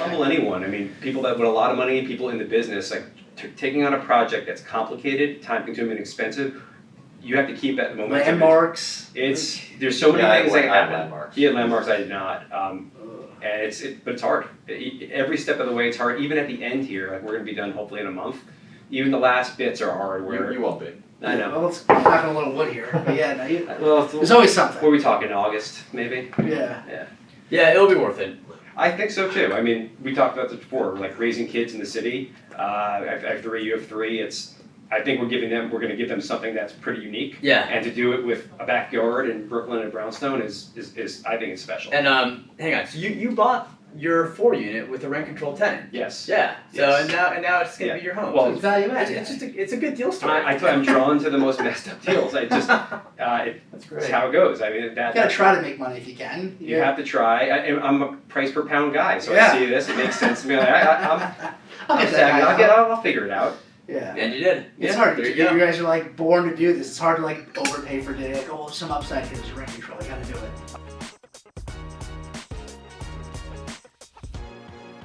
humble anyone. I mean, people that with a lot of money, people in the business, like taking on a project that's complicated, time-consuming, and expensive. You have to keep that momentum. Landmarks. There's so many things that happen. Landmarks. He had landmarks. I did not. And but it's hard. Every step of the way, it's hard. Even at the end here, like we're going to be done hopefully in a month. Even the last bits are hard. Where You won't be. I know. Well, let's knock on a little wood here. But yeah, there's always something. What are we talking? August, maybe? Yeah. Yeah, it'll be worth it. I think so too. I mean, we talked about this before, like raising kids in the city. I have three, you have three. I think we're going to give them something that's pretty unique. Yeah. And to do it with a backyard in Brooklyn and Brownstone is I think it's special. And hang on, so you bought your 4-unit with a rent-controlled tenant. Yes. Yeah. So Yes. and now it's gonna be your home. Well, So It's value add. it's a good deal story. I'm drawn to the most messed up deals. That's great. It's how it goes. I mean, You gotta try to make money if you can. You have to try. I'm a price per pound guy, so Yeah. I see this. It makes sense to me. Like, I'll get that savvy. guy. I'll figure it out. Yeah. And you did. It's Yeah, hard. there You you go. guys are like born to do this. It's hard to like overpay for data. Like, oh, some upside here is rent control. I gotta do it.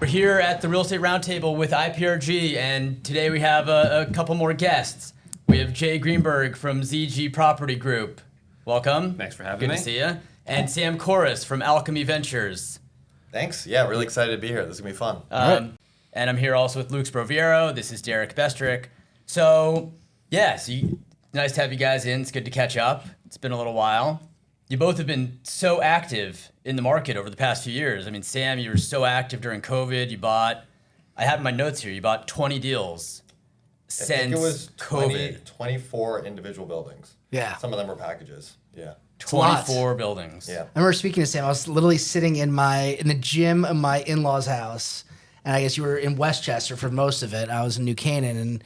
We're here at the Real Estate Roundtable with IPRG, and today we have a couple more guests. We have Jay Greenberg from ZG Property Group. Welcome. Thanks for having Good me. to see you. And Sam Kooris from Alchemy Ventures. Thanks. Yeah, really excited to be here. This is going to be fun. And I'm here also with Luke Sproviero. This is Derek Bestreich. So nice to have you guys in. It's good to catch up. It's been a little while. You both have been so active in the market over the past few years. I mean, Sam, you were so active during COVID. I have in my notes here, you bought 20 deals I think it was COVID. 24 individual buildings. Yeah. Some of them were packages. Yeah. 24 buildings. Yeah. I remember speaking to Sam. I was literally sitting in the gym of my in-laws' house, and I guess you were in Westchester for most of it. I was in New Canaan, and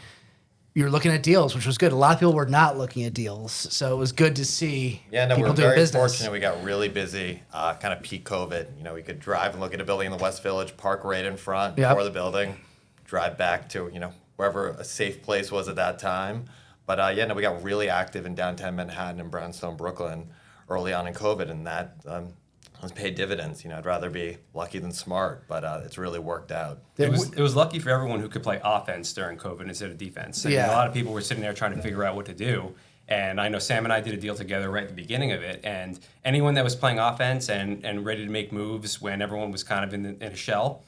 you were looking at deals, which was good. A lot of people were not looking at deals, so it was good to see people we're doing very business. fortunate. We got really busy, kind of peak COVID. You know, we could drive and look at a building in the West Village, park right in front before the building, drive back to, wherever a safe place was at that time. But we got really active in downtown Manhattan and Brownstone, Brooklyn early on in COVID, and that has paid dividends. I'd rather be lucky than smart, but it's really worked out. It was lucky for everyone who could play offense during COVID instead of defense. And a lot of people were sitting there trying to figure out what to do. And I know Sam and I did a deal together right at the beginning of it. And anyone that was playing offense and ready to make moves when everyone was kind of in a shell,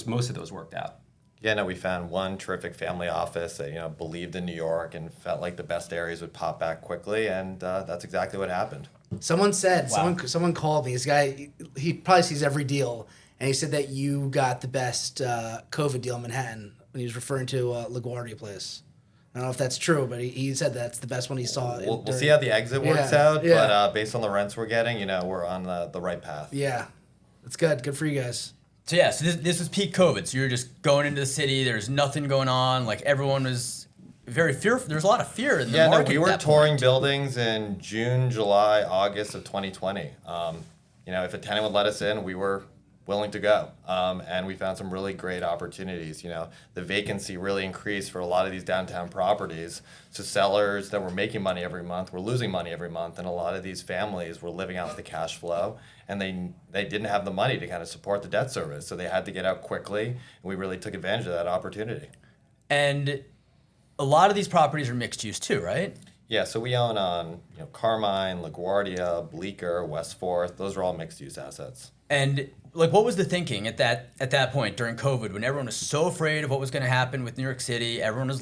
most of those worked out. Yeah, no, we found one terrific family office that, believed in New York and felt like the best areas would pop back quickly, and that's exactly what happened. Someone said, someone called me. This guy, he probably sees every deal, and he said that you got the best COVID deal in Manhattan when he was referring to LaGuardia Place. I don't know if that's true, but he said that's the best one he saw. We'll see how the exit works out, yeah. but based on the rents we're getting, we're on the right path. Yeah, that's good. Good for you guys. So this was peak COVID. So you were just going into the city. There's nothing going on. Like everyone was very fearful. There's a lot of fear in the market. We were touring buildings in June, July, August of 2020. If a tenant would let us in, we were willing to go. And we found some really great opportunities. The vacancy really increased for a lot of these downtown properties. So sellers that were making money every month were losing money every month. And a lot of these families were living off the cash flow. And they didn't have the money to kind of support the debt service. So they had to get out quickly. And we really took advantage of that opportunity. And a lot of these properties are mixed use too, right? Yeah, so we own on Carmine, LaGuardia, Bleecker, West 4th. Those are all mixed use assets. And what was the thinking at that point during COVID when everyone was so afraid of what was going to happen with New York City? Everyone was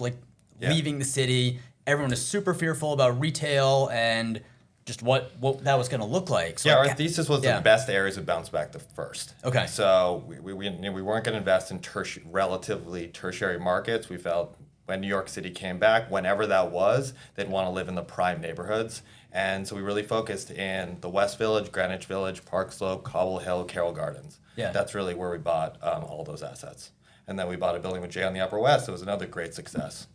leaving the city. Everyone was super fearful about retail and just what that was going to look like. So our thesis was the best areas would bounce back the first. Okay. So we weren't going to invest in relatively tertiary markets. We felt when New York City came back, whenever that was, they'd want to live in the prime neighborhoods. And so we really focused in the West Village, Greenwich Village, Park Slope, Cobble Hill, Carroll Gardens. Yeah. That's really where we bought all those assets. And then we bought a building with Jay on the Upper West. It was another great success.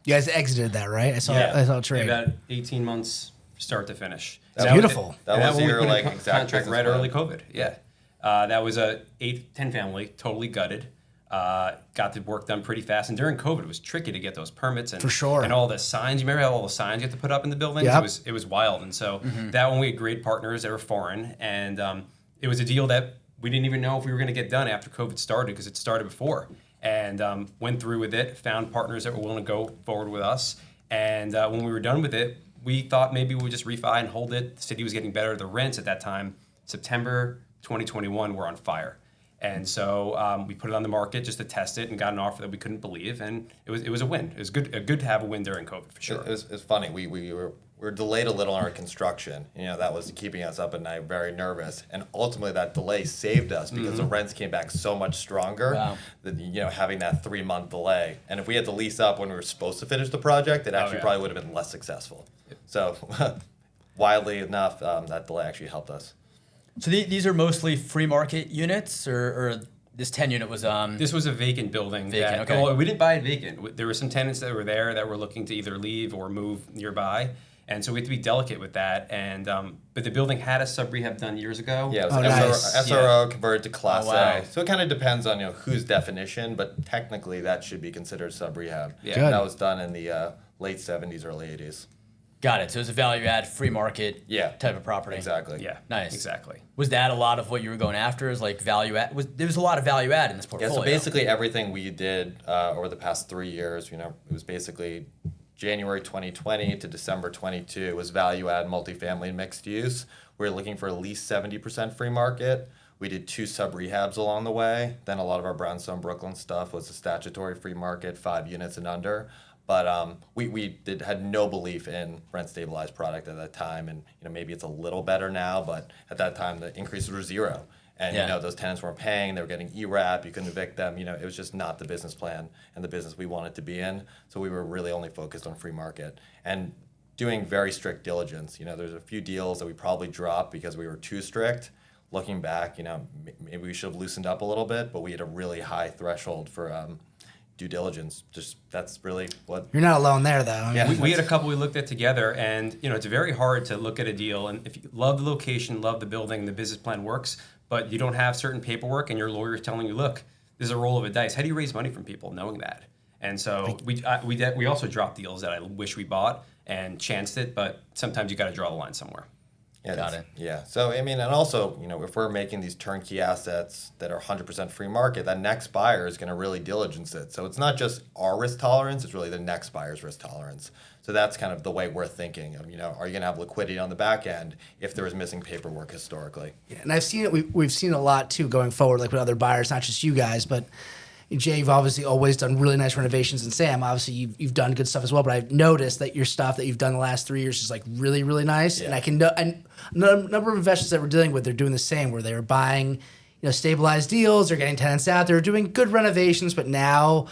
You guys exited that, right? I saw a trade. About 18 months start to finish. That's beautiful. That was your exact contract right plan. early COVID. Yeah. That was a 10 family, totally gutted. Got the work done pretty fast, and during COVID, it was tricky to get those permits and For sure. and all the signs. You remember how all the signs you had to put up in the buildings? Yep. It was wild, and so that one we had great partners. They were foreign, and it was a deal that we didn't even know if we were going to get done after COVID started because it started before. And went through with it, found partners that were willing to go forward with us. And when we were done with it, we thought maybe we would just refi and hold it. The city was getting better. The rents at that time, September 2021, were on fire. And so we put it on the market just to test it and got an offer that we couldn't believe. And it was a win. It was good to have a win during COVID, for sure. It was funny. We were delayed a little on our construction. That was keeping us up at night, very nervous. And ultimately, that delay saved us because the rents came back so much stronger. Wow. Than having that 3-month delay. And if we had to lease up when we were supposed to finish the project, it actually probably would have been less successful. So, wildly enough, that delay actually helped us. So these are mostly free market units, or this 10 unit was This was a vacant building. Vacant, okay. Well, we didn't buy it vacant. There were some tenants that were there that were looking to either leave or move nearby. And so we had to be delicate with that. And but the building had a sub-rehab done years ago. Yeah, it was nice. SRO converted to Class wow. A. So it kind of depends on whose definition, but technically that should be considered sub-rehab. Yeah. Good. That was done in the late 70s, early 80s. got it. So it was a value add, free market Yeah. type of property. Exactly. Yeah. Nice. Exactly. Was that a lot of what you were going after? Is like value add? There was a lot of value add in this Yeah, portfolio. so basically everything we did over the past 3 years, it was basically January 2020 to December 22 was value add multifamily and mixed use. We were looking for at least 70% free market. We did 2 sub-rehabs along the way. Then a lot of our Brownstone Brooklyn stuff was a statutory free market, 5 units and under. But we had no belief in rent stabilized product at that time, and maybe it's a little better now, but at that time the increases were 0. And those tenants weren't paying, they were getting ERAP, you couldn't evict them, it was just not the business plan and the business we wanted to be in. So we were really only focused on free market and doing very strict diligence. There's a few deals that we probably dropped because we were too strict. Looking back, maybe we should have loosened up a little bit, but we had a really high threshold for due diligence. Just that's really what. You're not alone there, though. I mean, Yeah. We had a couple we looked at together, and it's very hard to look at a deal, and if you love the location, love the building, the business plan works, but you don't have certain paperwork, and your lawyer's telling you, look, this is a roll of a dice. How do you raise money from people knowing that? And so we also dropped deals that I wish we bought and chanced it, but sometimes you got to draw the line somewhere. Yeah, Got it. Yeah. So, and also, if we're making these turnkey assets that are 100% free market, that next buyer is going to really diligence it. So it's not just our risk tolerance, it's really the next buyer's risk tolerance. So that's kind of the way we're thinking of, are you going to have liquidity on the back end if there was missing paperwork historically? Yeah, and I've seen it. We've seen it a lot too going forward, like with other buyers, not just you guys, but Jay, you've obviously always done really nice renovations, and Sam, obviously you've done good stuff as well. But I've noticed that your stuff that you've done the last 3 years is like really, really nice. Yeah. And I can and a number of investors that we're dealing with, they're doing the same, where they were buying, stabilized deals, they're getting tenants out, they're doing good renovations, but now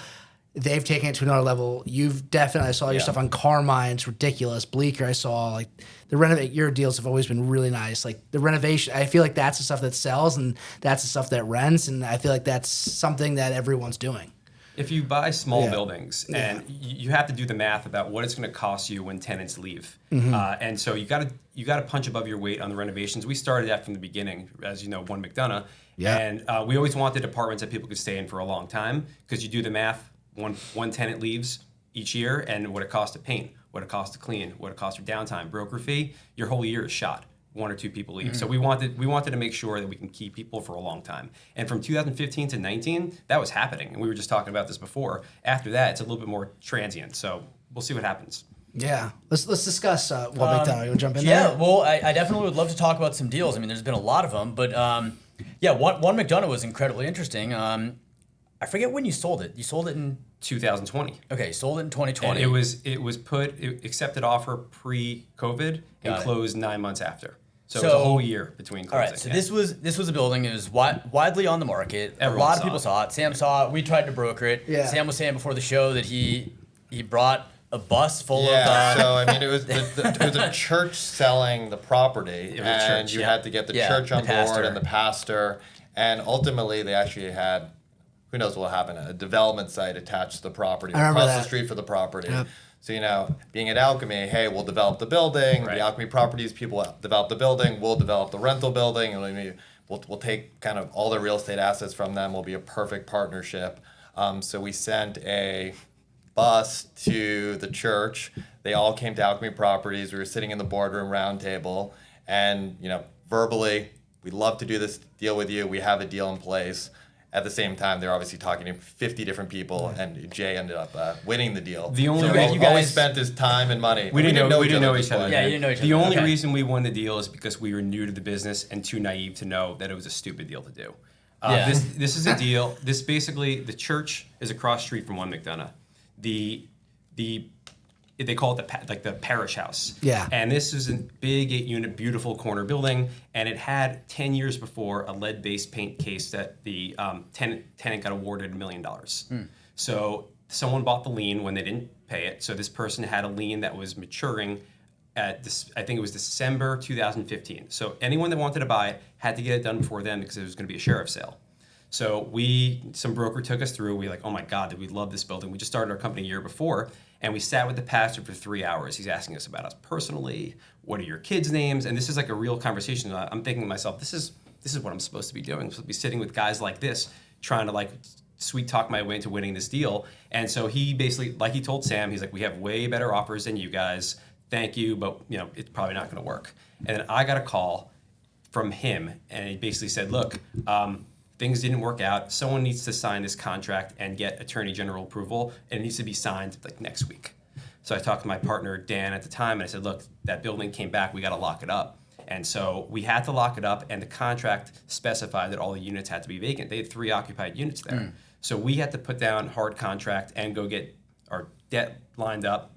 they've taken it to another level. You've definitely, I saw your stuff on Carmine, it's ridiculous. Bleecker, I saw like your deals have always been really nice. Like the renovation, I feel like that's the stuff that sells and that's the stuff that rents, and I feel like that's something that everyone's doing. If you buy small buildings, and you have to do the math about what it's going to cost you when tenants leave, and so you got to punch above your weight on the renovations. We started that from the beginning, as you know, One McDonough, and we always wanted apartments that people could stay in for a long time, because you do the math. One tenant leaves each year, and what it costs to paint, what it costs to clean, what it costs for downtime, broker fee, your whole year is shot. 1 or 2 people leave. So we wanted to make sure that we can keep people for a long time. And from 2015 to 19, that was happening. And we were just talking about this before. After that, it's a little bit more transient. So we'll see what happens. Yeah, let's discuss One McDonough. You want to jump in Yeah, there? well, I definitely would love to talk about some deals. I mean, there's been a lot of them, but One McDonough was incredibly interesting. I forget when you sold it. You sold it in 2020. Okay, you sold it in 2020. And it accepted offer pre-COVID and closed 9 months after. So it was a whole year between closing. All right, so this was a building. It was widely on the market. Everyone a lot of saw people it. saw it. Sam saw it. We tried to broker it. Yeah. Sam was saying before the show that he brought a bus full Yeah, of. so I mean, it was a church selling the property, was a and church, you yeah. had to get the Yeah, church on the pastor. board and the pastor, and ultimately they actually had, who knows what happened, a development site attached to the property I remember across that. the street for the property. Yep. So being at Alchemy, hey, we'll develop the building. Right. The Alchemy properties people develop the building. We'll develop the rental building, and we'll take kind of all the real estate assets from them. We'll be a perfect partnership. So we sent a bus to the church. They all came to Alchemy Properties. We were sitting in the boardroom roundtable, and verbally we'd love to do this deal with you. We have a deal in place. At the same time, they're obviously talking to 50 different people, and Jay ended up winning the deal. The only so way all you we guys- spent his time and money. We didn't know each at this other. point. Yeah, you didn't know each other. The only Okay. reason we won the deal is because we were new to the business and too naive to know that it was a stupid deal to do. Yeah. This is a deal. This basically, the church is across the street from One McDonough. They call it the parish house. Yeah. And this is a big 8-unit, beautiful corner building, and it had 10 years before a lead-based paint case that the tenant got awarded $1 million. So someone bought the lien when they didn't pay it. So this person had a lien that was maturing at this, I think it was December 2015. So anyone that wanted to buy it had to get it done before then because it was going to be a sheriff's sale. So some broker took us through. We were like, oh my God, did we love this building? We just started our company a year before, and we sat with the pastor for 3 hours. He's asking us about us personally. What are your kids' names? And this is like a real conversation. I'm thinking to myself, this is what I'm supposed to be doing. I'm supposed to be sitting with guys like this, trying to like sweet talk my way into winning this deal. And so he basically, like he told Sam, he's like, we have way better offers than you guys. Thank you, but it's probably not going to work. And then I got a call from him, and he basically said, look, things didn't work out. Someone needs to sign this contract and get Attorney General approval, and it needs to be signed like next week. So I talked to my partner, Dan, at the time, and I said, look, that building came back. We got to lock it up. And so we had to lock it up, and the contract specified that all the units had to be vacant. They had 3 occupied units there. So we had to put down hard contract and go get our debt lined up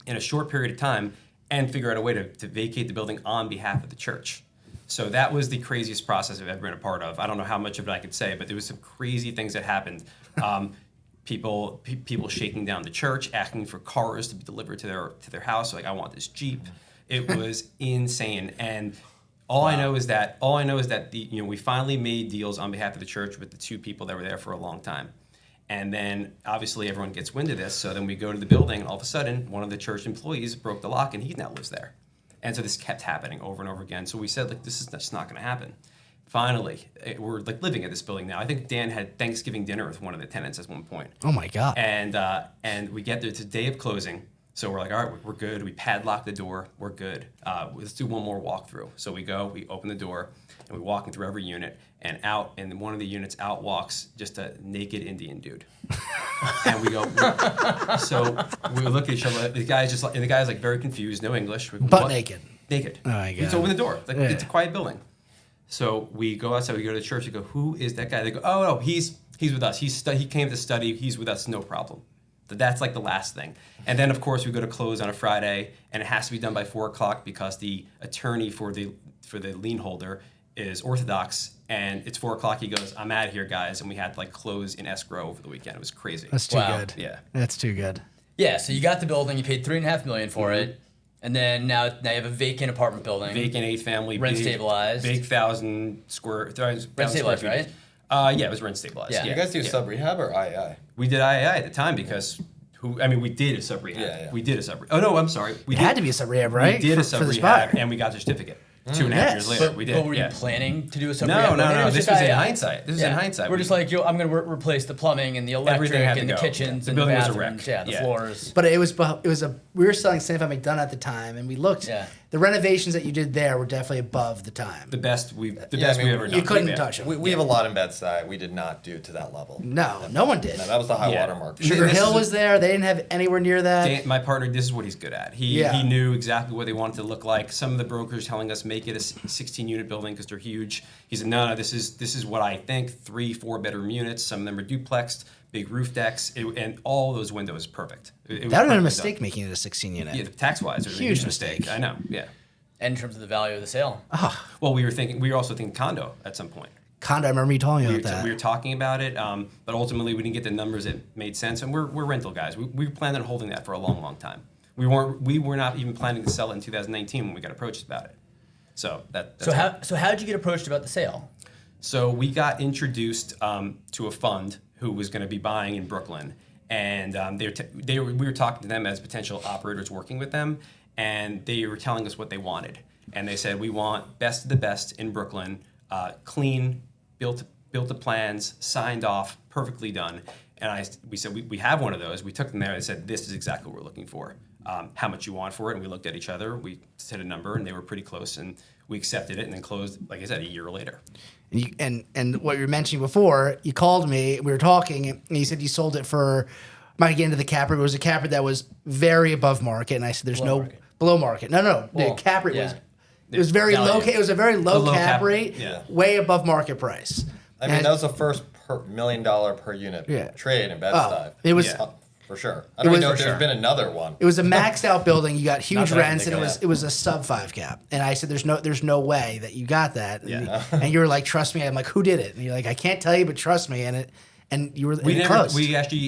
in a short period of time and figure out a way to vacate the building on behalf of the church. So that was the craziest process I've ever been a part of. I don't know how much of it I could say, but there was some crazy things that happened. People shaking down the church, asking for cars to be delivered to their house. Like, I want this Jeep. It was insane. And all I know is that we finally made deals on behalf of the church with the 2 people that were there for a long time. And then obviously everyone gets wind of this. So then we go to the building, and all of a sudden one of the church employees broke the lock, and he now lives there. And so this kept happening over and over again. So we said, like, this is just not going to happen. Finally, we're like living at this building now. I think Dan had Thanksgiving dinner with one of the tenants at one point. Oh my God. And we get there. It's the day of closing. So we're like, all right, we're good. We padlock the door. We're good. Let's do one more walkthrough. So we go, we open the door, and we're walking through every unit. And out, in one of the units, out walks just a naked Indian dude. And we go, so we look at each other. The guy's like very confused, no English. We go, Butt "What?" naked. Naked. Oh my God. Just open the door. Like, Yeah. it's a quiet building. So we go outside. We go to the church. We go, who is that guy? They go, oh no, he's with us. He came to study. He's with us, no problem. That's like the last thing. And then of course we go to close on a Friday, and it has to be done by 4:00 because the attorney for the lien holder is Orthodox, and it's 4:00. He goes, I'm out of here, guys, and we had to like close in escrow over the weekend. It was crazy. That's too Wow. good. Yeah. That's too good. Yeah, so you got the building, you paid $3.5 million for it, and then now you have a vacant apartment building. Vacant 8 family, Rent big, stabilized. big 1,000 square. Rent stabilized, right? Yeah, it was rent stabilized. Yeah. You guys do sub-rehab or II? We did IAI at the time because we did a sub-rehab. Yeah. We did a sub-rehab. Oh, no, I'm sorry. It had to be a sub-rehab, right? We did a For this sub-rehab, buyer. and we got the certificate 2.5 Yes. years later. But, We did. but were you yeah. planning to do a No, sub-rehab? no. This was in II. hindsight. This was in hindsight. We're just like, I'm going to replace the plumbing and the electric Everything had to and the go. kitchens The and the building was a bathrooms. wreck. Yeah, the Yeah. floors. But we were selling Stanford McDonough at the time, and we looked. Yeah. The renovations that you did there were definitely above the time. the best we've I mean, ever done. You couldn't Yeah. touch them. We have a lot in Bed-Stuy. We did not do to that level. No one did. No, that was the high Yeah. watermark. Sugar This Hill is- was there. They didn't have anywhere near that. Dan, my partner, this is what he's good at. He Yeah. knew exactly what they wanted to look like. Some of the brokers telling us make it a 16-unit building because they're huge. He said, no, this is what I think. 3-4 bedroom units. Some of them are duplexed, big roof decks, and all those windows perfect. It was That would have been a perfectly mistake done. making it a 16 unit. Yeah, tax-wise, it was Huge a huge mistake. mistake. I know. Yeah. And in terms of the value of the sale. Well, we were also thinking condo at some point. Condo, I remember you telling me about that. We were talking about it, but ultimately we didn't get the numbers that made sense. And we're rental guys. We planned on holding that for a long, long time. We were not even planning to sell it in 2019 when we got approached about it. So that's So how did you get approached about the sale? So we got introduced to a fund who was going to be buying in Brooklyn, and we were talking to them as potential operators working with them, and they were telling us what they wanted. And they said, we want best of the best in Brooklyn, clean, built the plans, signed off, perfectly done. And we said, we have one of those. We took them there and said, this is exactly what we're looking for. How much you want for it? And we looked at each other. We said a number, and they were pretty close. And we accepted it and then closed, like I said, a year later. And what you were mentioning before, you called me, we were talking, and you said you sold it for, I'm not gonna get into the cap rate, it was a cap rate that was very above market, and I said there's Below no market. below market. No, Well, the cap rate yeah. was it was very Value. low. It was a very low, low cap cap- rate, yeah. way above market price. I mean, And- that was the first $1 million per unit Yeah. trade in Bestreich. it was- Yeah, for sure. I don't was even know for if there's sure. been another one. It was a maxed out building. You got huge that I can rents, and think it of. was a sub 5 cap. And I said, "There's no way that you got that." And, Yeah. and you were like, "Trust me." I'm like, "Who did it?" And you're like, "I can't tell you, but trust me." And you were We it never, closed. we actually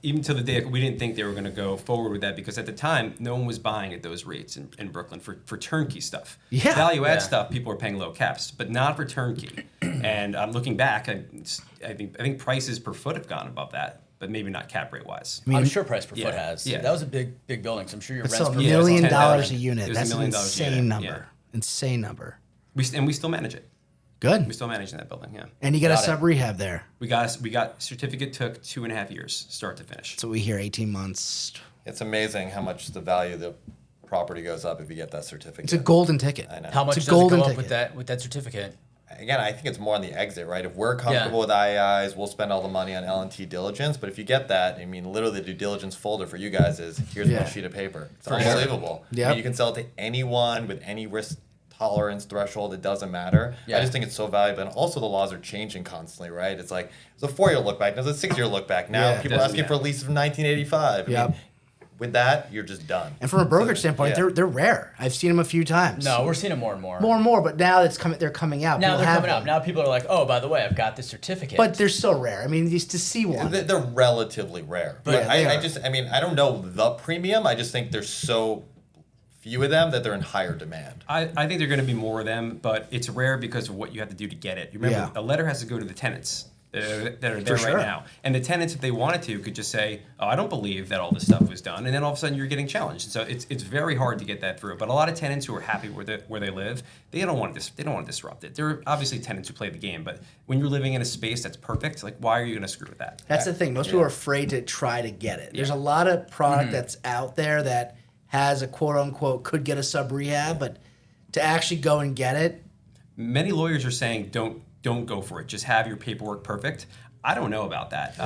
even to the day, we didn't think they were going to go forward with that because at the time, no one was buying at those rates in Brooklyn for turnkey stuff. Yeah. Value add Yeah. stuff, people are paying low caps, but not for turnkey. And I'm looking back, I think prices per foot have gone above that, but maybe not cap rate wise. I'm sure price per Yeah, foot has. yeah. That was a big building, so I'm sure your It's rents still per $1 Yeah, foot. it's million $10,000. a unit. It was That's $1 an million a insane unit, number. yeah. Insane number. We still manage it. Good. We still manage in that building. Yeah. And you got a Got it. sub rehab there. We got certificate took 2.5 years, start to finish. So we hear 18 months. It's amazing how much the value of the property goes up if you get that certificate. It's a golden ticket. I know. How much It's does a it golden go up ticket. with that certificate? Again, I think it's more on the exit, right? If we're comfortable with IAIs, we'll spend all the money on L&T diligence. But if you get that, I mean, literally the due diligence folder for you guys is here's Yeah. one sheet of paper. It's For sure. unbelievable. I Yep. mean, you can sell it to anyone with any risk tolerance threshold. It doesn't matter. Yeah. I just think it's so valuable. And also the laws are changing constantly, right? It's like it's a 4-year look back. Now it's a 6-year look back. Now Yeah. people are Doesn't- asking for yeah. leases from 1985. I Yep. mean, with that, you're just done. And from a brokerage standpoint, yeah. they're rare. I've seen them a few times. No, we're seeing it more and more. more and more, but now they're coming out. Now People they're have coming up. them. Now people are like, oh, by the way, I've got this certificate. But they're still rare. I mean, just to see one. They're relatively rare. But But yeah, they I mean, I don't know the premium. I just think there's so few of them that they're in higher demand. I think there are going to be more of them, but it's rare because of what you have to do to get it. You remember, Yeah. a letter has to go to the tenants that are there sure. right now. And the tenants, if they wanted to, could just say, oh, I don't believe that all this stuff was done. And then all of a sudden you're getting challenged. So it's very hard to get that through. But a lot of tenants who are happy where they live, they don't want to disrupt it. There are obviously tenants who play the game, but when you're living in a space that's perfect, like why are you going to screw with that? That's the thing. Most people are afraid to try to get it. There's a lot of product that's out there that has a quote unquote could get a sub rehab, but to actually go and get it, Many lawyers are saying don't go for it. Just have your paperwork perfect. I don't know about that.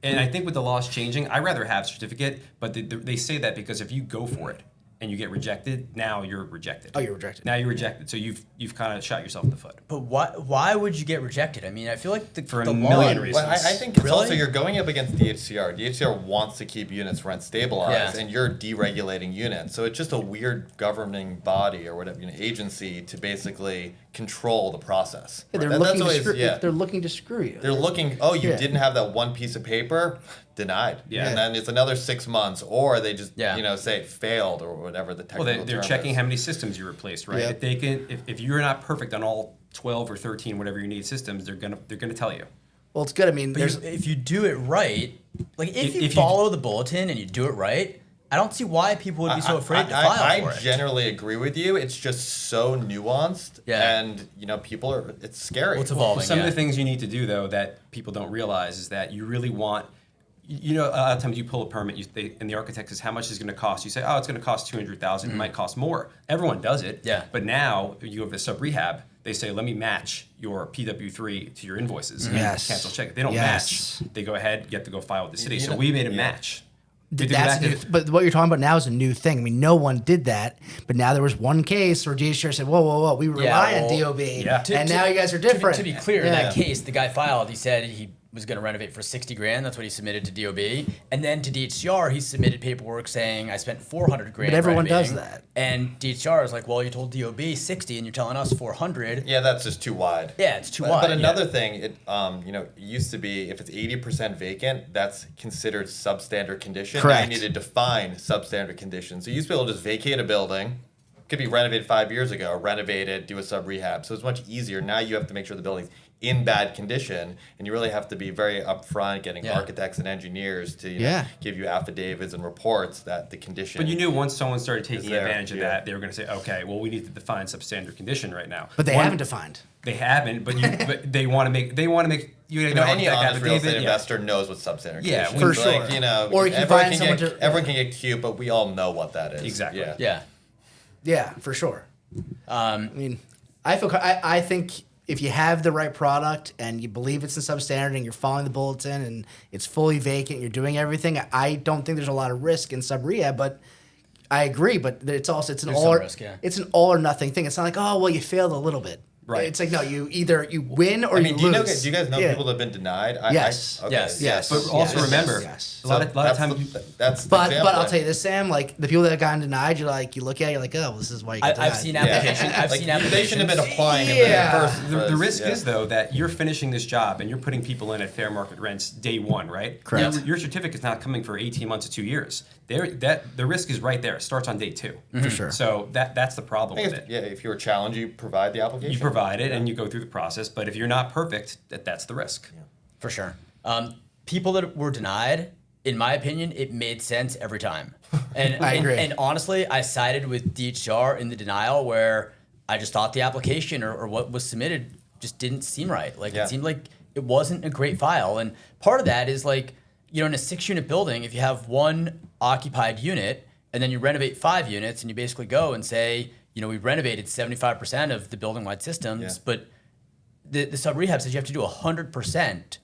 And I think with the laws changing, I'd rather have certificate, but they say that because if you go for it and you get rejected, now you're rejected. Oh, you're rejected. Now you're rejected. So you've kind of shot yourself in the foot. But why would you get rejected? I mean, I feel like For a the million law, reasons. Well, I think it's Really? also you're going up against DHCR. DHCR wants to keep units rent stabilized, Yeah. and you're deregulating units. So it's just a weird governing body or whatever, agency to basically control the process. they're That's looking to always- screw. yeah. They're looking to screw you. They're looking. Oh, you Yeah. didn't have that one piece of paper, denied. Yeah. And then it's another 6 months, or they just Yeah. say failed or whatever the technical Well, they're term checking is. how many systems you replaced, right? Yep. If they can, if you're not perfect on all 12 or 13, whatever you need systems, they're gonna tell you. Well, it's good. I mean, But there's if you do it right, like if you you- follow the bulletin and you do it right, I don't see why people would be so afraid to file I for it. generally agree with you. It's just so nuanced, Yeah. and people are. It's scary. Well, it's evolving. Some yeah. of the things you need to do, though, that people don't realize is that you really want. A lot of times you pull a permit, and the architect says, "How much is it going to cost?" You say, "Oh, it's going to cost $200,000. It might cost more." Everyone does it. Yeah. But now you have a sub rehab. They say, "Let me match your PW3 to your invoices." Yes. Cancel check. They don't Yes. match. They go ahead. You have to go file with the city. You So know- we made a yeah. match. We did that's that a new, to- but what you're talking about now is a new thing. I mean, no one did that, but now there was one case where DHR said, "Whoa, we rely on well, DOB, yeah. and now you guys are different." To be clear, in Yeah. that case, the guy filed. He said he was going to renovate for $60,000. That's what he submitted to DOB, and then to DHCR, he submitted paperwork saying I spent $400,000. But everyone does renovating." that. And DHCR is like, well, you told DOB 60, and you're telling us 400. Yeah, that's just too wide. Yeah, it's too But- wide. But yeah. another thing, it used to be if it's 80% vacant, that's considered substandard condition. Now Correct. you need to define substandard conditions. So you used to be able to just vacate a building, could be renovated 5 years ago, renovate it, do a sub rehab. So it's much easier. Now you have to make sure the building's in bad condition, and you really have to be very upfront, getting Yeah. architects and engineers to Yeah. give you affidavits and reports that the condition. But you knew once someone started taking there, advantage of yeah. that, they were going to say, "Okay, well, we need to define substandard condition right now." But they One- haven't defined. They haven't, but they want to make. They want to make. any honest real estate investor knows what substandard Yeah, condition for is. sure. Like, Or you can everyone find someone everyone can get cute, but we all know what that is. Exactly. Yeah. Yeah. Yeah, for sure. I mean, I think if you have the right product and you believe it's in substandard and you're following the bulletin and it's fully vacant, you're doing everything, I don't think there's a lot of risk in sub-rehab, but I agree, but it's an There's all some or, risk, yeah. it's an all or nothing thing. It's not like, oh, well, you failed a little bit. Right. It's like, no, you either you win or I mean, you do lose. you guys know Yeah. people that have been denied? Yes. Yes. But also Yes. remember, Yes. a lot of times that's the But example. I'll tell you this, Sam. Like the people that have gotten denied, you look at it, you're like, oh, well, this is why you got I've denied. seen Yeah. applications. I've Like, seen They applications. shouldn't have been applying in Yeah. the first the place. risk Yeah. is though that you're finishing this job and you're putting people in at fair market rents day one, right? Correct. Your certificate's not coming for 18 months to 2 years. The risk is right there. It starts on day two. For sure. So that's the problem I with think it. if you're challenged, you provide the application. You provide it and you go through the process, but if you're not perfect, that's the risk. For sure. People that were denied, in my opinion, it made sense every time. And I agree. And honestly, I sided with DHR in the denial where I just thought the application or what was submitted just didn't seem right. Like Yeah. it seemed like it wasn't a great file. And part of that is like, in a 6-unit building, if you have one occupied unit and then you renovate 5 units and you basically go and say, we renovated 75% of the building-wide systems, Yeah. but the sub-rehab says you have to do 100%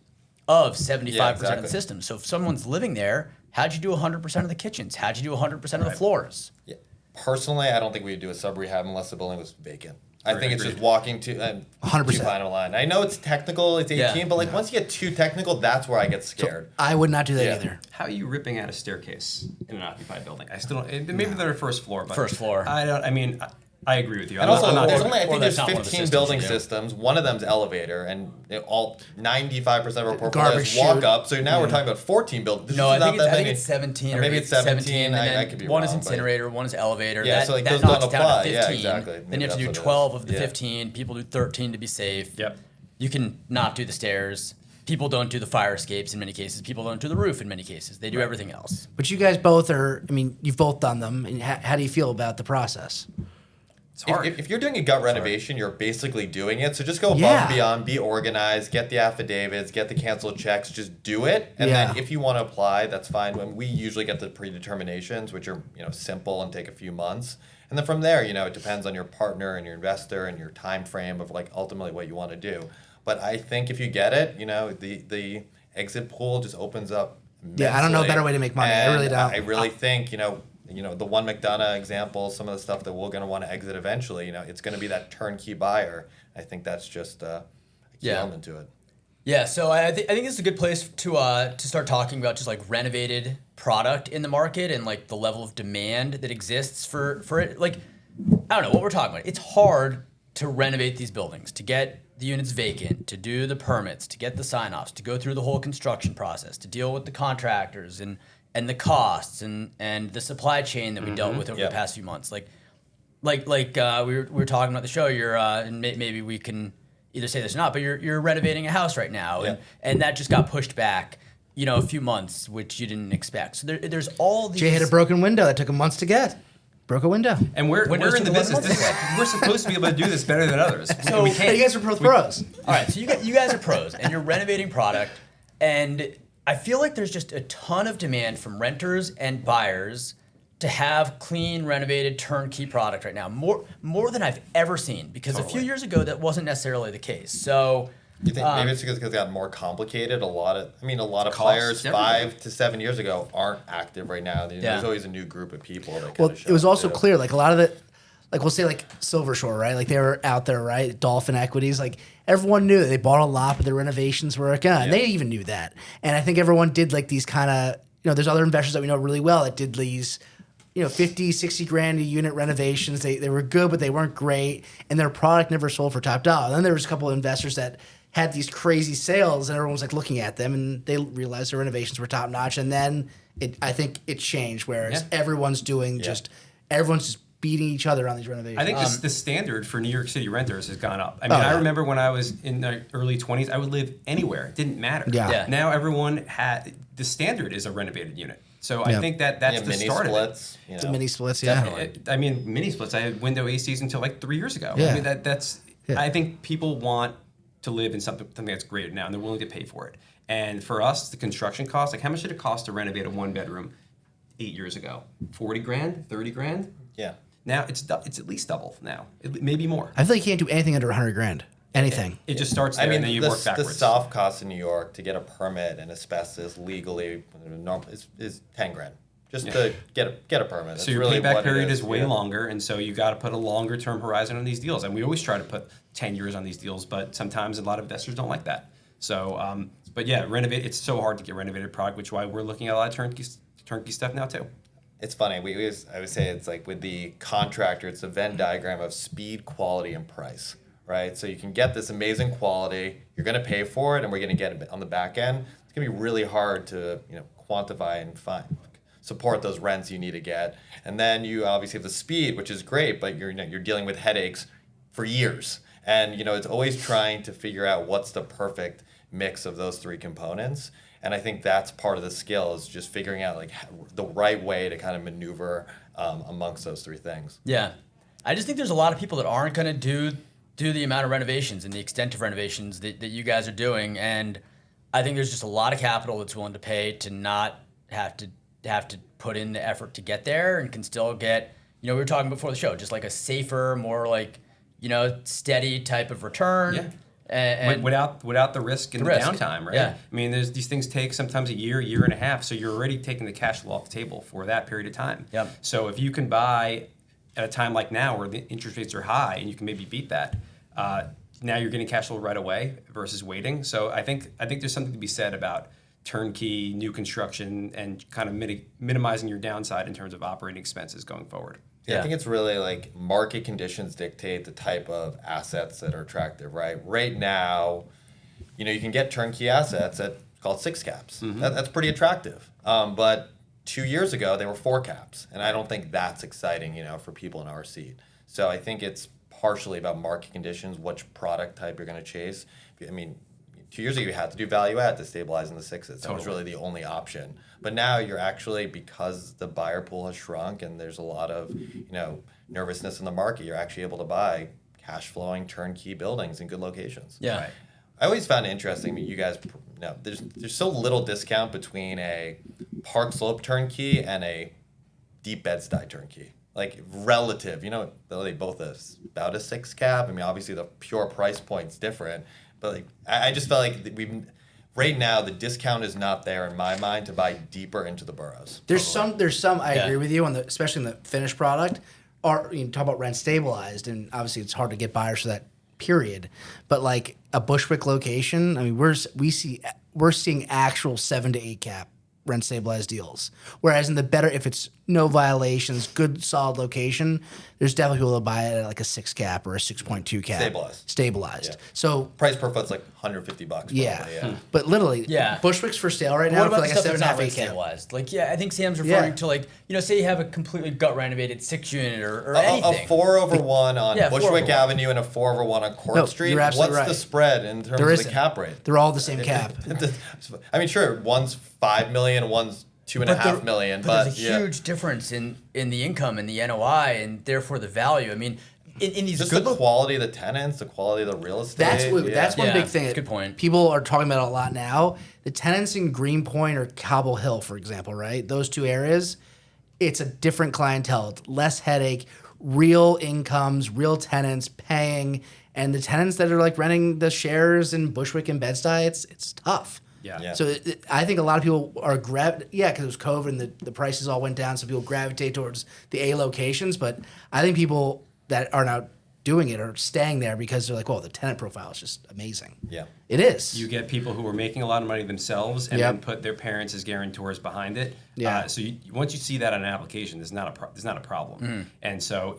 of 75% of the exactly. system. So if someone's living there, how'd you do 100% of the kitchens? How'd you do 100% of the floors? Yeah. Personally, I don't think we would do a sub-rehab unless the building was vacant. I think it's just Agreed. walking to 100%. final line. I know it's technical, it's 18, Yeah. but like once you get too technical, that's where I get scared. I would not do that Yeah. either. How are you ripping out a staircase in an occupied building? I still don't. Maybe they're first floor, but First floor. I don't. I mean, I agree with you. And also, there's or- only, I or think that's there's not one of the 15 systems building you do. systems. One of them's elevator, and all 95% of our portfolio Garbage is walk chute. up. So now we're talking about 14 buildings. No, I think many. it's 17 Or or maybe it's 17. and I then could be one wrong, is but- incinerator, one is elevator. Yeah, that so, like, that those knocks don't it down to apply. Yeah, 15. exactly. Then Maybe you have to do that's what it 12 is. of the Yeah. 15. People do 13 to be safe. Yep. You can not do the stairs. People don't do the fire escapes in many cases. People don't do the roof in many cases. They do everything else. But you guys both you've both done them. And how do you feel about the process? It's hard. If you're doing a gut renovation, you're basically doing it. So just go above Yeah. and beyond, be organized, get the affidavits, get the canceled checks, just do it. And Yeah. then if you want to apply, that's fine. When we usually get the predeterminations, which are simple and take a few months. And then from there, it depends on your partner and your investor and your time frame of like ultimately what you want to do. But I think if you get it, the exit pool just opens up. Yeah, I don't know a immensely. better way to make money. I And really don't. I really think, the one McDonough example, some of the stuff that we're going to want to exit eventually, it's going to be that turnkey buyer. I think that's just a key Yeah. element to it. Yeah, so I think this is a good place to start talking about just like renovated product in the market and like the level of demand that exists for it. Like, I don't know what we're talking about. It's hard to renovate these buildings, to get the units vacant, to do the permits, to get the sign-offs, to go through the whole construction process, to deal with the contractors and the costs and the supply chain that we dealt with over Yep. the past few months. Like we were talking about the show. You're and maybe we can either say this or not, but you're renovating a house right now, Yeah. and that just got pushed back, a few months, which you didn't expect. So there's all these. Jay had a broken window that took him months to get. Broke a window. and we're Windows in the to the business. left. We're supposed to be able to do this better than others. So we Hey, can't. you guys are both pros. All right, so you guys are pros, and you're renovating product, and I feel like there's just a ton of demand from renters and buyers to have clean, renovated, turnkey product right now, more than I've ever seen. Because a few Totally. years ago, that wasn't necessarily the case. So, You think maybe it's because it got more complicated? A lot of Costs, players everything. 5 to 7 years ago aren't active right now. Yeah. There's always a new group of people that Well, kind of it was also too. clear, like a lot of the, like we'll say like Silver Shore, right? Like they were out there, right? Dolphin Equities, like everyone knew that they bought a lot, but their renovations were gone. Yeah. They even knew that. And I think everyone did like these kind of, there's other investors that we know really well that did these, 50, 60 grand a unit renovations. They were good, but they weren't great. And their product never sold for top dollar. Then there was a couple of investors that had these crazy sales and everyone was like looking at them and they realized their renovations were top notch. And then I think it changed, whereas everyone's doing everyone's just beating each other on these renovations. I think the standard for New York City renters has gone up. I mean, yeah. I remember when I was in the early 20s, I would live anywhere. It didn't matter. Yeah. Yeah. Now everyone the standard is a renovated unit. So I Yeah. think that's the mini start splits. of it. the mini splits, yeah. I mean, mini splits. I had window ACs until like 3 years ago. Yeah. I mean, that's. Yeah. I think people want to live in something that's great now, and they're willing to pay for it. And for us, the construction cost, like how much did it cost to renovate a 1-bedroom 8 years ago? 40 grand, 30 grand. Yeah. Now it's at least double now, maybe more. I feel like you can't do anything under 100 grand. Anything. It just starts there, and then you work the backwards. soft cost in New York to get a permit and asbestos legally is 10 grand. Just to get a permit. That's So your really payback what it period is is way longer, and so you got to put a longer term horizon on these deals. And we always try to put 10 years on these deals, but sometimes a lot of investors don't like that. So, but yeah, renovate. It's so hard to get renovated product, which is why we're looking at a lot of turnkey stuff now too. It's funny. I would say it's like with the contractor, it's a Venn diagram of speed, quality, and price, right? So you can get this amazing quality, you're going to pay for it, and we're going to get it on the back end. It's going to be really hard to quantify and support those rents you need to get. And then you obviously have the speed, which is great, but you're dealing with headaches for years. And it's always trying to figure out what's the perfect mix of those three components. And I think that's part of the skill is just figuring out like the right way to kind of maneuver amongst those three things. Yeah. I just think there's a lot of people that aren't going to do the amount of renovations and the extent of renovations that you guys are doing. And I think there's just a lot of capital that's willing to pay to not have to put in the effort to get there and can still get, we were talking before the show, just like a safer, more like, steady type of return. Yeah. And without the risk and the risk. downtime, right? Yeah. I mean, these things take sometimes a year and a half, so you're already taking the cash flow off the table for that period of time. Yep. So if you can buy at a time like now where the interest rates are high and you can maybe beat that, now you're getting cash flow right away versus waiting. So I think there's something to be said about turnkey, new construction, and kind of minimizing your downside in terms of operating expenses going forward. Yeah, I think it's really like market conditions dictate the type of assets that are attractive, right? Right now, you can get turnkey assets at called 6 caps. Mm-hmm. That's pretty attractive. But 2 years ago, they were 4 caps. And I don't think that's exciting, for people in our seat. So I think it's partially about market conditions, which product type you're going to chase. I mean, 2 years ago, you had to do value add to stabilize in the 6s. That was really the only option. But now you're actually, because the buyer pool has shrunk and there's a lot of, nervousness in the market, you're actually able to buy cash flowing turnkey buildings in good locations. yeah. Right. I always found it interesting. I mean, you guys know there's so little discount between a Park Slope turnkey and a Deep Bed-Stuy turnkey. Like relative, they both about a 6 cap. I mean, obviously the pure price point's different, but like I just felt like right now the discount is not there in my mind to buy deeper into the boroughs. There's some I Yeah. agree with you on especially in the finished product. Or talk about rent stabilized, and obviously it's hard to get buyers for that period. But like a Bushwick location, I mean, we're seeing actual 7 to 8 cap rent stabilized deals. Whereas in the better, if it's no violations, good solid location, there's definitely people that buy it at like a 6 cap or a 6.2 cap. Stabilized. Yeah. So Price per foot's like $150 probably. yeah. But literally, Yeah. Bushwick's for sale right What now about for like the a stuff that's 7.5 not rent 8 cap. stabilized? Like, I think Sam's referring Yeah. to like, say you have a completely gut renovated 6 unit or A anything. 4/1 on Yeah, 4/1. Bushwick Avenue and a 4/1 on Court No, Street. you're absolutely What's right. the spread in terms There of the isn't. cap rate? They're all the same cap. I mean, sure, one's $5 million, one's $2.5 million, But there's a yeah. huge difference in the income and the NOI and therefore the value. I mean, in these Just good the quality of the tenants, the quality of the real estate. That's one Yeah, big thing. that's a that good point. People are talking about a lot now. The tenants in Greenpoint or Cobble Hill, for example, right? Those two areas, it's a different clientele. It's less headache, real incomes, real tenants paying, and the tenants that are like renting the shares in Bushwick and Bed-Stuy, it's tough. Yeah. So I think a lot of people are because it was COVID and the prices all went down, so people gravitate towards the A locations. But I think people that are now doing it are staying there because they're like, well, the tenant profile is just amazing. Yeah. It is. You get people who are making a lot of money themselves and Yep. then put their parents as guarantors behind it. Yeah. So once you see that on an application, there's not a problem. And so,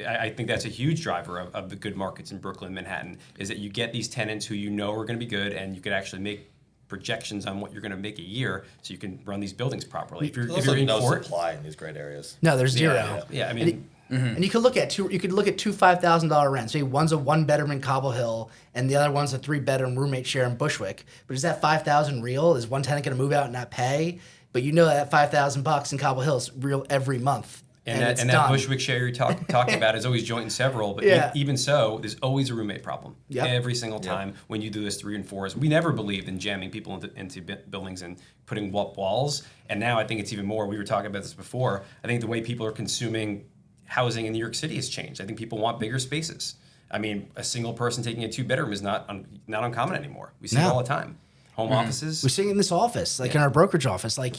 I think that's a huge driver of the good markets in Brooklyn, Manhattan, is that you get these tenants who are going to be good, and you could actually make projections on what you're going to make a year, so you can run these buildings properly. If There's you're also in no court, supply in these great areas. No, there's zero. yeah, I mean. And you could look at two $5,000 rents. Maybe one's a 1-bedroom in Cobble Hill, and the other one's a 3-bedroom roommate share in Bushwick. But is that $5,000 real? Is one tenant going to move out and not pay? But that $5,000 in Cobble Hill is real every month. And that done. Bushwick share you're talking about is always joint and several, but Yeah. even so, there's always a roommate problem. Yep. Every single time when you do this 3 and 4s. We never believed in jamming people into buildings and putting walls, and now I think it's even more. We were talking about this before. I think the way people are consuming housing in New York City has changed. I think people want bigger spaces. I mean, a single person taking a 2-bedroom is not uncommon anymore. We see it all the time. Home offices. We're sitting in this office, like in our brokerage office, like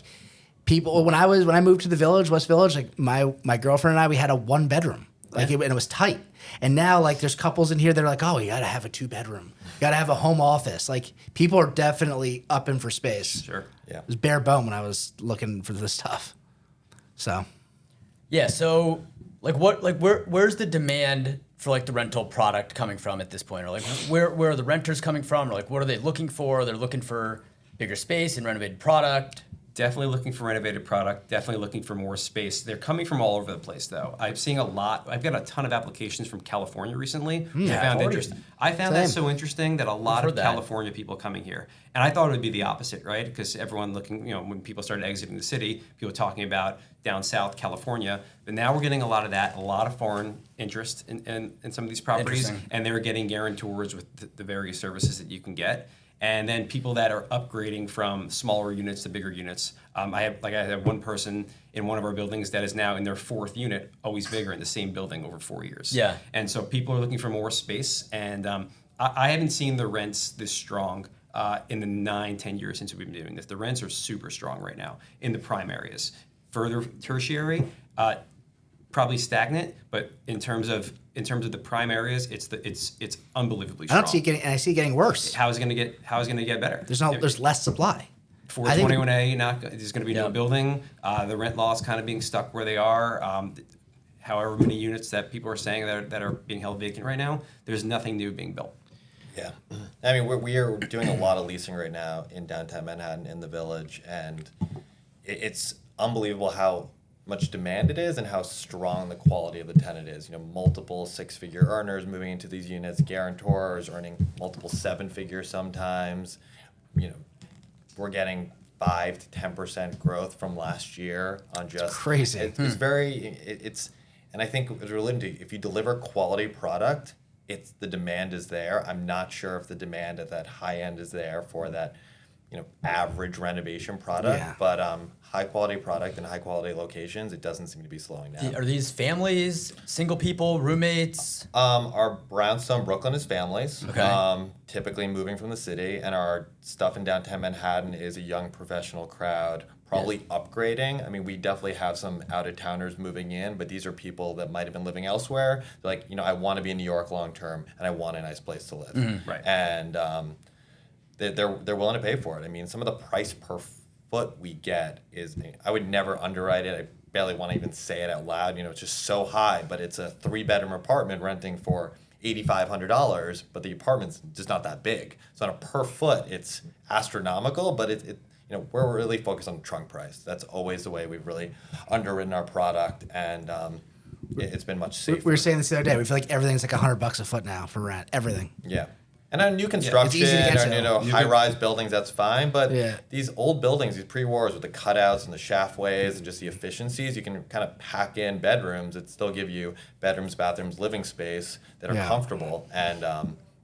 people. When I moved to the village, West Village, like my girlfriend and I, we had a 1-bedroom, like and it was tight. And now like there's couples in here that are like, oh, you gotta have a 2-bedroom, you gotta have a home office. Like people are definitely upping for space. Sure. Yeah. It was bare bone when I was looking for this stuff. So Yeah. So where's the demand for like the rental product coming from at this point? Or like where are the renters coming from? Or like what are they looking for? They're looking for bigger space and renovated product. Definitely looking for renovated product, definitely looking for more space. They're coming from all over the place though. I've seen a lot. I've got a ton of applications from California recently. I found that so interesting that a lot of California people coming here. And I thought it would be the opposite, right? Because everyone looking, when people started exiting the city, people talking about down south California. But now we're getting a lot of that, a lot of foreign interest in some of these properties. And they're getting guarantors with the various services that you can get. And then people that are upgrading from smaller units to bigger units. I have one person in one of our buildings that is now in their 4th unit, always bigger in the same building over 4 years. Yeah. And so people are looking for more space. And I haven't seen the rents this strong in the 9-10 years since we've been doing this. The rents are super strong right now in the prime areas. Further tertiary, probably stagnant, but in terms of the prime areas, it's unbelievably strong. I see it getting worse. How is it going to get better? There's less supply. 421A, there's going to be no building. The rent laws kind of being stuck where they are. However many units that people are saying that are being held vacant right now, there's nothing new being built. Yeah. I mean, we are doing a lot of leasing right now in downtown Manhattan in the Village, and it's unbelievable how much demand it is and how strong the quality of the tenant is. Multiple 6-figure earners moving into these units, guarantors earning multiple 7-figures sometimes. We're getting 5 to 10% growth from last year on just it's crazy. It's and I think as we're alluding to, if you deliver quality product, the demand is there. I'm not sure if the demand at that high end is there for that, average renovation product, but high quality product in high quality locations, it doesn't seem to be slowing down. Are these families, single people, roommates? Our brownstone Brooklyn is families, Okay. Typically moving from the city, and our stuff in downtown Manhattan is a young professional crowd, probably upgrading. I mean, we definitely have some out-of-towners moving in, but these are people that might have been living elsewhere. They're like, I want to be in New York long term, and I want a nice place to live. Right. And they're willing to pay for it. I mean, some of the price per foot we get is, I would never underwrite it. I barely want to even say it out loud. It's just so high, but it's a 3-bedroom apartment renting for $8,500, but the apartment's just not that big. So on a per foot, it's astronomical, but we're really focused on the trunk price. That's always the way we've really underwritten our product, and it's been much safer. We were saying this the other day. We feel like everything's like $100 a foot now for rent. Everything. Yeah. And on new construction, high-rise buildings, that's fine. But these old buildings, these pre-wars with the cutouts and the shaftways and just the efficiencies, you can kind of pack in bedrooms that still give you bedrooms, bathrooms, living space that are comfortable, and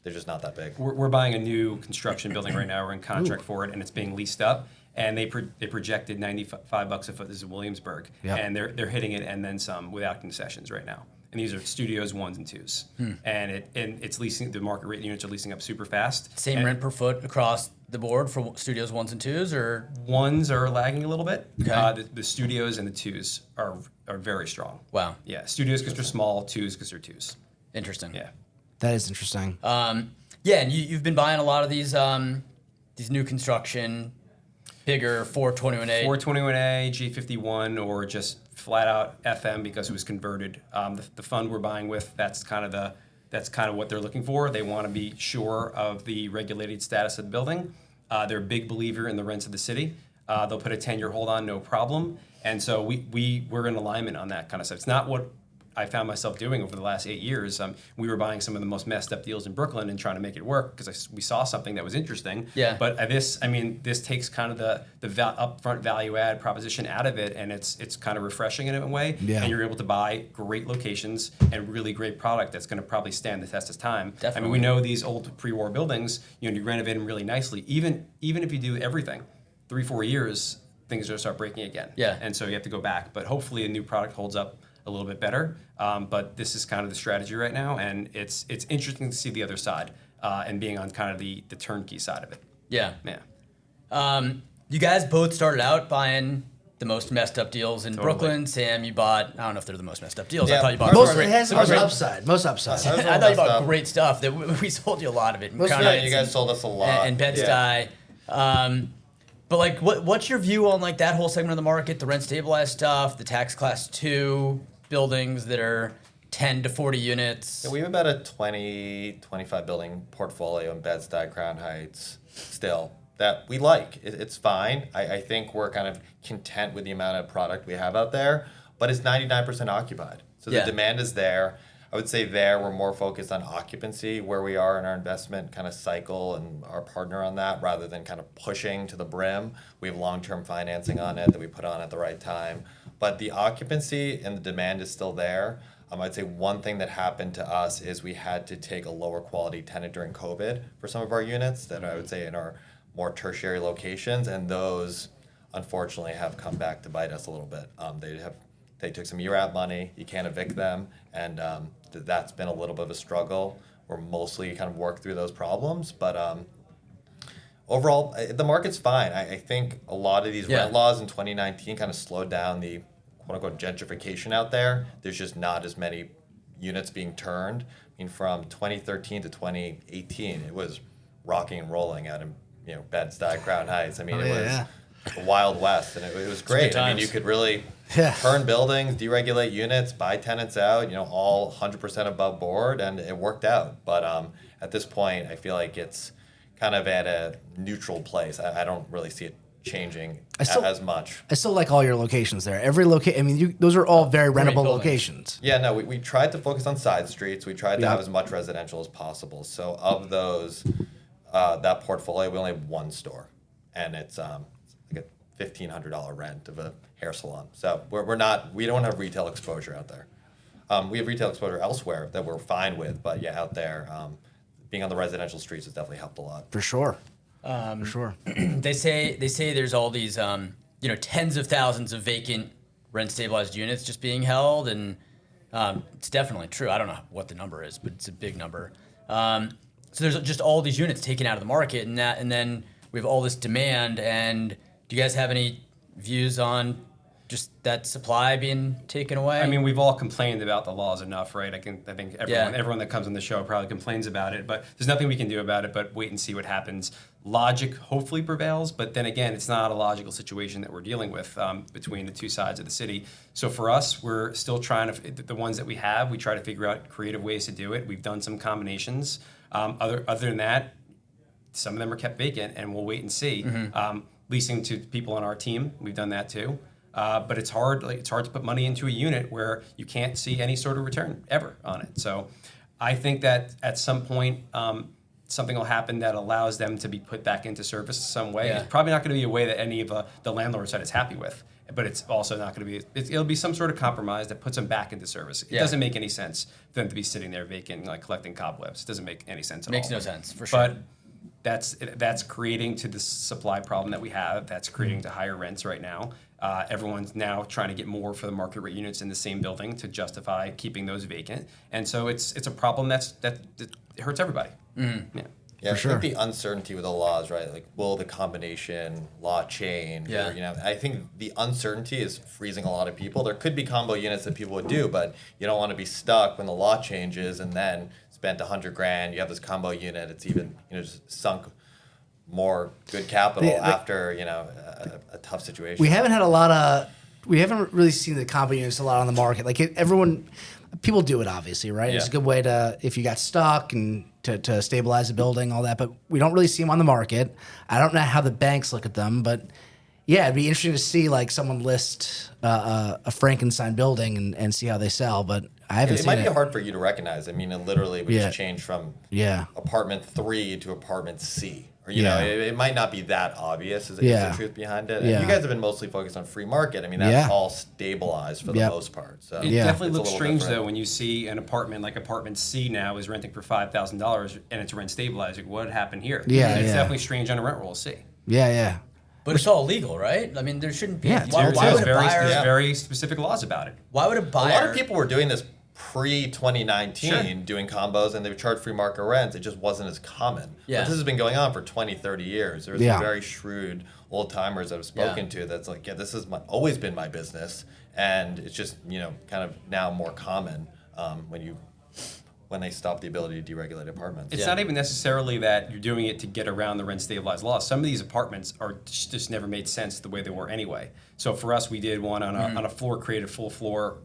they're just not that big. We're buying a new construction building right now. We're in contract for it, and it's being leased up. And they projected $95 a foot. This is Williamsburg, and they're hitting it and then some without concessions right now. And these are studios 1s and 2s, and it's leasing. The market rate units are leasing up super fast. Same rent per foot across the board for studios 1s and 2s, or 1s are lagging a little bit. Okay. The studios and the 2s are very strong. Wow. Yeah, studios because they're small, 2s because they're 2s. Interesting. Yeah. That is interesting. And you've been buying a lot of these new construction, bigger 421A. 421A, G51, or just flat out FM because it was converted. The fund we're buying with, that's kind of what they're looking for. They want to be sure of the regulated status of the building. They're a big believer in the rents of the city. They'll put a 10-year hold on, no problem. And so we're in alignment on that kind of stuff. It's not what I found myself doing over the last 8 years. We were buying some of the most messed up deals in Brooklyn and trying to make it work because we saw something that was interesting. Yeah. But this takes kind of the upfront value add proposition out of it, and it's kind of refreshing in a way. Yeah. And you're able to buy great locations and really great product that's going to probably stand the test of time. Definitely. I mean, we know these old pre-war buildings. You renovate them really nicely. Even if you do everything, 3-4 years, things are start breaking again. Yeah. And so you have to go back. But hopefully, a new product holds up a a little bit better. But this is kind of the strategy right now, and it's interesting to see the other side and being on kind of the turnkey side of it. Yeah. Yeah. You guys both started out buying the most messed up deals in Brooklyn. Sam, you bought, I don't know if they're the most messed up deals. Yeah, I thought you bought Most, great, it has the most upside. Most upside. I was I thought you messed bought up. great stuff. That we sold you a lot of it. Most of Yeah, you guys sold us a lot. And Bed-Stuy. But like, what's your view on like that whole segment of the market, the rent stabilized stuff, the tax class 2 buildings that are 10 to 40 units? Yeah, we have about a 25 building portfolio in Bed-Stuy, Crown Heights, still, that we like. It's fine. I think we're kind of content with the amount of product we have out there, but it's 99% occupied. So the demand is there. I would say we're more focused on occupancy, where we are in our investment kind of cycle and our partner on that, rather than kind of pushing to the brim. We have long-term financing on it that we put on at the right time. But the occupancy and the demand is still there. I'd say one thing that happened to us is we had to take a lower quality tenant during COVID for some of our units that I would say in our more tertiary locations, and those unfortunately have come back to bite us a little bit. They took some year-out money, you can't evict them, and that's been a little bit of a struggle. We're mostly kind of worked through those problems, but overall, the market's fine. I think a lot of these rent laws in 2019 kind of slowed down the quote-unquote gentrification out there. There's just not as many units being turned. I mean, from 2013 to 2018, it was rocking and rolling out in Bed-Stuy, Crown Heights. I mean, it was the Wild West, and it was great. I mean, you could really turn buildings, deregulate units, buy tenants out, all 100% above board, and it worked out. But at this point, I feel like it's kind of at a neutral place. I don't really see it changing as much. I still like all your locations there. Every location, I mean, those are all very rentable buildings. locations. Yeah, no, we tried to focus on side streets. We tried to have as much residential as possible. So of those, that portfolio, we only have one store, and it's like a $1,500 rent of a hair salon. So we don't have retail exposure out there. We have retail exposure elsewhere that we're fine with, but out there, being on the residential streets has definitely helped a lot. For sure. For sure. They say there's all these tens of thousands of vacant rent stabilized units just being held, and it's definitely true. I don't know what the number is, but it's a big number. So there's just all these units taken out of the market, and then we have all this demand. And do you guys have any views on just that supply being taken away? I mean, we've all complained about the laws enough, right? I think everyone that comes on the show probably complains about it, but there's nothing we can do about it but wait and see what happens. Logic hopefully prevails, but then again, it's not a logical situation that we're dealing with between the two sides of the city. So for us, we're still trying to, the ones that we have, we try to figure out creative ways to do it. We've done some combinations. Other than that, some of them are kept vacant, and we'll wait and see. Leasing to people on our team, we've done that too. But it's hard to put money into a unit where you can't see any sort of return ever on it. So I think that at some point, something will happen that allows them to be put back into service some way. It's probably not going to be a way that any of the landlord side is happy with, but it's also not going to be, it'll be some sort of compromise that puts them back into service. It doesn't make any sense for them to be sitting there vacant, like collecting cobwebs. It doesn't make any sense at all. Makes no sense, for sure. But that's creating to the supply problem that we have. That's creating to higher rents right now. Everyone's now trying to get more for the market rate units in the same building to justify keeping those vacant. And so it's a problem that hurts everybody. Yeah, I think the uncertainty with the laws, right? Like, will the combination law change? Yeah. Or, I think the uncertainty is freezing a lot of people. There could be combo units that people would do, but you don't want to be stuck when the law changes and then spent $100,000. You have this combo unit. It's even just sunk more good capital after a tough situation. We haven't really seen the combo units a lot on the market. Like people do it obviously, right? It's a good way to, if you got stuck and to stabilize a building, all that, but we don't really see them on the market. I don't know how the banks look at them, but it'd be interesting to see like someone list a Frankenstein building and see how they sell, but I haven't seen it. It might be hard for you to recognize. I mean, it literally would just change from apartment 3 to apartment C. Or, it might not be that obvious is the truth behind it. And you guys have been mostly focused on free market. I mean, that's all stabilized for the most part. So it definitely looks strange, though, when you see an apartment like apartment C now is renting for $5,000 and it's rent stabilized. Like, what happened here? It's definitely strange on a rent roll C. Yeah. But it's all legal, right? I mean, there shouldn't be. Yeah, why There's would a buyer? very specific laws about it. Why would a A buyer? lot of people were doing this pre-2019, Sure. doing combos, and they would charge free market rents. It just wasn't as common. Yeah. But this has been going on for 20, 30 years. There's Yeah. some very shrewd old timers I've spoken to that's like, yeah, this has always been my business, and it's just, kind of now more common when they stop the ability to deregulate apartments. It's not even necessarily that you're doing it to get around the rent stabilized laws. Some of these apartments are just never made sense the way they were anyway. So for us, we did one on a floor, created a full floor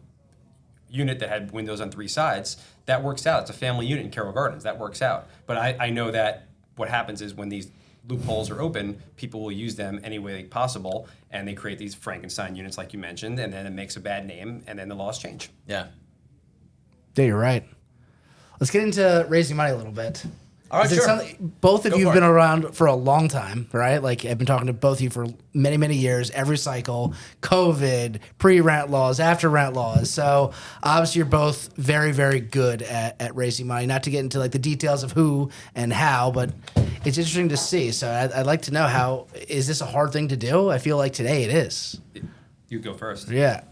unit that had windows on 3 sides. That works out. It's a family unit in Carroll Gardens. That works out. But I know that what happens is when these loopholes are open, people will use them any way possible, and they create these Frankenstein units like you mentioned, and then it makes a bad name, and then the laws change. Yeah. Yeah, you're right. Let's get into raising money a little bit. All right, Is it sure. both of Go you have for been it. around for a long time, right? Like I've been talking to both of you for many, many years, every cycle, COVID, pre-rent laws, after rent laws. So obviously you're both very, very good at raising money. Not to get into like the details of who and how, but it's interesting to see. So I'd like to know is this a hard thing to do? I feel like today it is. You go first. Yeah.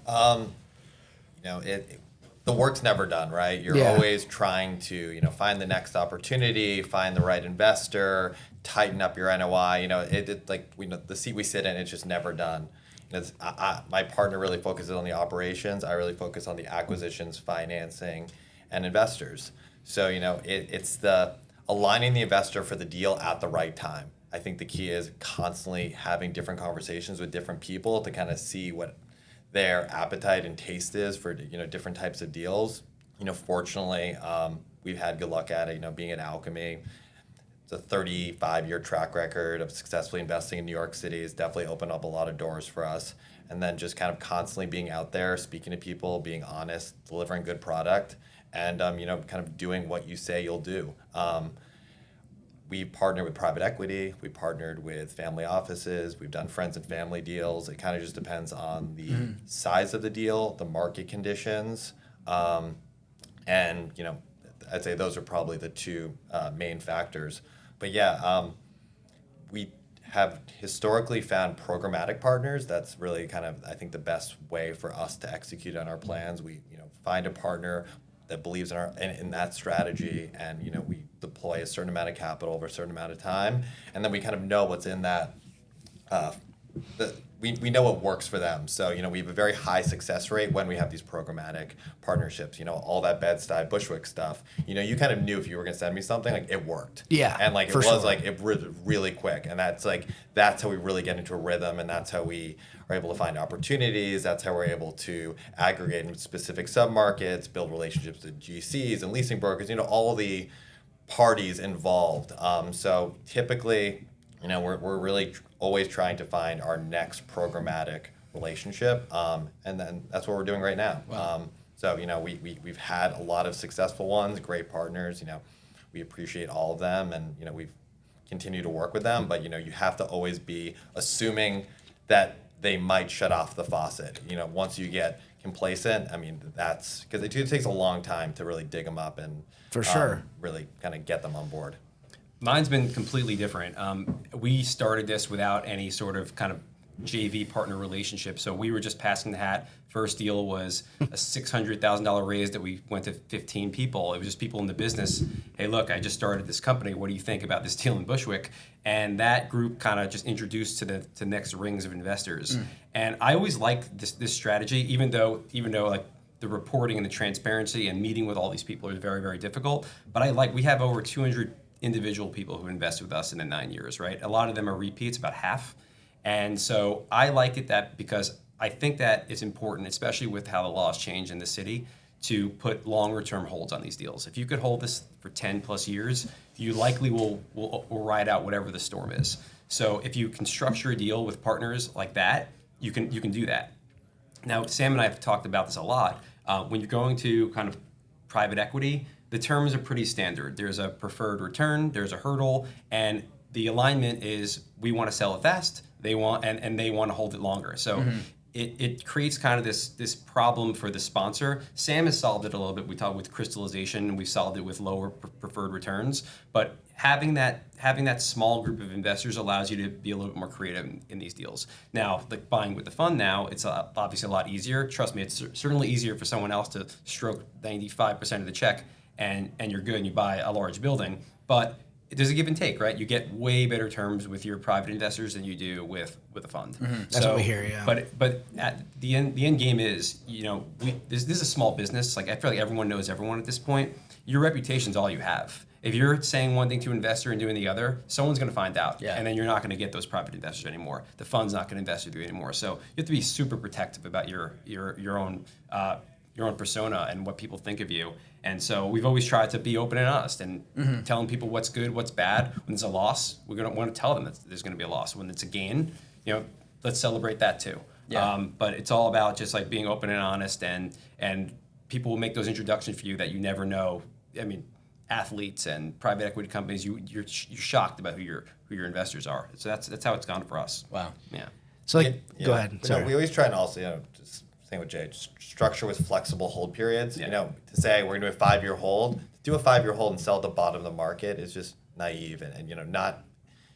The work's never done, right? You're Yeah. always trying to, find the next opportunity, find the right investor, tighten up your NOI. The seat we sit in, it's just never done. My partner really focuses on the operations. I really focus on the acquisitions, financing, and investors. So, it's the aligning the investor for the deal at the right time. I think the key is constantly having different conversations with different people to kind of see what their appetite and taste is for different types of deals. Fortunately, we've had good luck at it. Being at Alchemy, it's a 35-year track record of successfully investing in New York City has definitely opened up a lot of doors for us. And then just kind of constantly being out there, speaking to people, being honest, delivering good product, and kind of doing what you say you'll do. We partnered with private equity. We partnered with family offices. We've done friends and family deals. It kind of just depends on the size of the deal, the market conditions, and I'd say those are probably the two main factors. But yeah, we have historically found programmatic partners. That's really kind of, I think, the best way for us to execute on our plans. We find a partner that believes in that strategy, and we deploy a certain amount of capital over a certain amount of time, and then we kind of know what's in that. We know what works for them. So we have a very high success rate when we have these programmatic partnerships. All that Bed-Stuy, Bushwick stuff. You kind of knew if you were going to send me something, like it worked. Yeah, and like it for was sure. like it really quick, and that's how we really get into a rhythm, and that's how we are able to find opportunities. That's how we're able to aggregate in specific submarkets, build relationships with GCs and leasing brokers. All the parties involved. So typically, we're really always trying to find our next programmatic relationship, and then that's what we're doing right now. Wow. So we've had a lot of successful ones, great partners. We appreciate all of them, and we've continued to work with them. But you have to always be assuming that they might shut off the faucet. Once you get complacent, that's because it takes a long time to really dig them up and For sure. really kind of get them on board. Mine's been completely different. We started this without any sort of kind of JV partner relationship. So we were just passing the hat. First deal was a $600,000 raise that we went to 15 people. It was just people in the business. Hey, look, I just started this company. What do you think about this deal in Bushwick? And that group kind of just introduced to the next rings of investors. And I always liked this strategy, even though like the reporting and the transparency and meeting with all these people is very, very difficult. But we have over 200 individual people who invest with us in the 9 years, right? A lot of them are repeats, about half. And so I like it because I think that it's important, especially with how the laws change in the city, to put longer term holds on these deals. If you could hold this for 10 plus years, you likely will ride out whatever the storm is. So if you can structure a deal with partners like that, you can do that. Now, Sam and I have talked about this a lot. When you're going to kind of private equity, the terms are pretty standard. There's a preferred return, there's a hurdle, and the alignment is we want to sell it fast. They want and they want to hold it longer. So it creates kind of this problem for the sponsor. Sam has solved it a little bit. We talked with crystallization, and we solved it with lower preferred returns. But having that small group of investors allows you to be a little bit more creative in these deals. Now, like buying with the fund now, it's obviously a lot easier. Trust me, it's certainly easier for someone else to stroke 95% of the check, and you're good and you buy a large building. But there's a give and take, right? You get way better terms with your private investors than you do with a fund. That's what we hear, yeah. But at the end game is, this is a small business. Like I feel like everyone knows everyone at this point. Your reputation's all you have. If you're saying one thing to an investor and doing the other, someone's going to find out, and then you're not going to get those private investors anymore. The fund's not going to invest with you anymore. So you have to be super protective about your own persona and what people think of you. And so we've always tried to be open and honest and telling people what's good, what's bad. When there's a loss, we're going to want to tell them that there's going to be a loss. When it's a gain, let's celebrate that too. Yeah. But it's all about just like being open and honest, and people will make those introductions for you that you never know. I mean, athletes and private equity companies, you're shocked about who your investors are. So that's how it's gone for us. Wow. Yeah. So go ahead. No, Sorry. we always try and also, just saying with Jay, structure with flexible hold periods. Yeah. To say we're going to do a 5-year hold, to do a 5-year hold and sell at the bottom of the market is just naive and not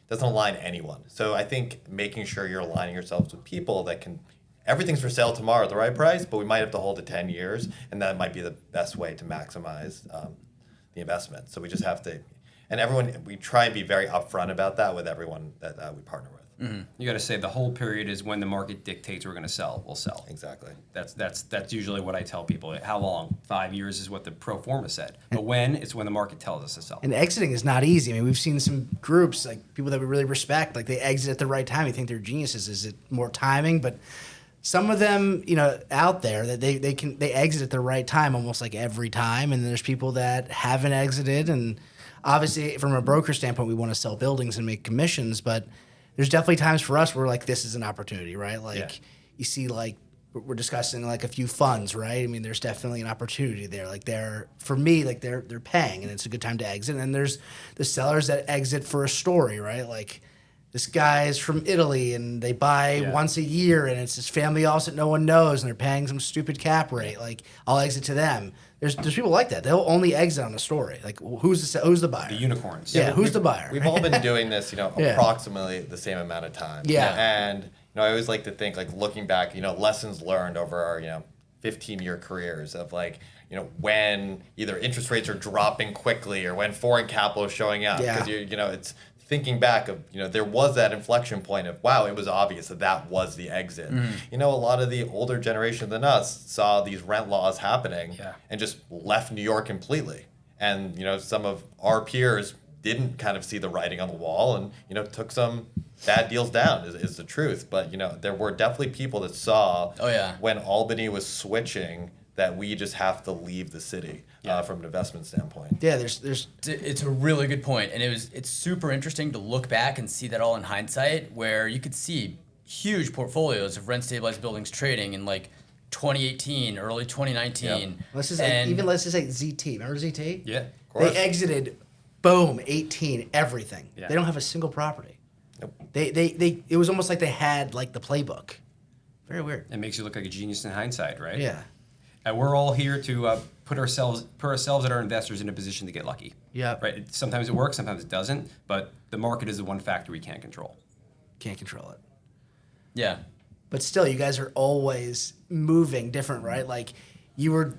doesn't align anyone. So I think making sure you're aligning yourselves with people that can. Everything's for sale tomorrow at the right price, but we might have to hold it 10 years, and that might be the best way to maximize the investment. So we just have to, and we try and be very upfront about that with everyone that we partner with. Mm-hmm. You got to say the whole period is when the market dictates we're going to sell. We'll sell. Exactly. That's usually what I tell people. How long? 5 years is what the pro forma said. But when? It's when the market tells us to sell. And exiting is not easy. I mean, we've seen some groups, like people that we really respect, like they exit at the right time. You think they're geniuses. Is it more timing? But some of them, out there that they exit at the right time almost like every time. And there's people that haven't exited. And obviously, from a broker standpoint, we want to sell buildings and make commissions. But there's definitely times for us where like this is an opportunity, right? Like you see, like we're discussing like a few funds, right? I mean, there's definitely an opportunity there. Like they're paying, and it's a good time to exit. And there's the sellers that exit for a story, right? Like this guy's from Italy and they buy once a year, and it's this family office that no one knows, and they're paying some stupid cap rate. Like I'll exit to them. There's people like that. They'll only exit on a story. Like who's the buyer? The unicorns. Yeah, who's the buyer? We've all been doing this, approximately the same amount of time. Yeah. And I always like to think, like looking back, lessons learned over our 15-year careers of like when either interest rates are dropping quickly or when foreign capital is showing up. Yeah. Because it's thinking back of there was that inflection point of wow, it was obvious that was the exit. A lot of the older generation than us saw these rent laws happening and just left New York completely. And some of our peers didn't kind of see the writing on the wall and took some bad deals down is the truth. But there were definitely people that saw when Albany was switching that we just have to leave the city from an investment standpoint. Yeah, there's It's a really good point, and it's super interesting to look back and see that all in hindsight, where you could see huge portfolios of rent stabilized buildings trading in like 2018, early 2019. let's just say ZT. Remember ZT? Yeah. Of course. They exited, boom, 18, everything. Yeah. They don't have a single property. Nope. They it was almost like they had like the playbook. Very weird. It makes you look like a genius in hindsight, right? Yeah. And we're all here to put ourselves and our investors in a position to get lucky. Yeah. Right. Sometimes it works, sometimes it doesn't. But the market is the one factor we can't control. Can't control it. Yeah. But still, you guys are always moving different, right? Like you were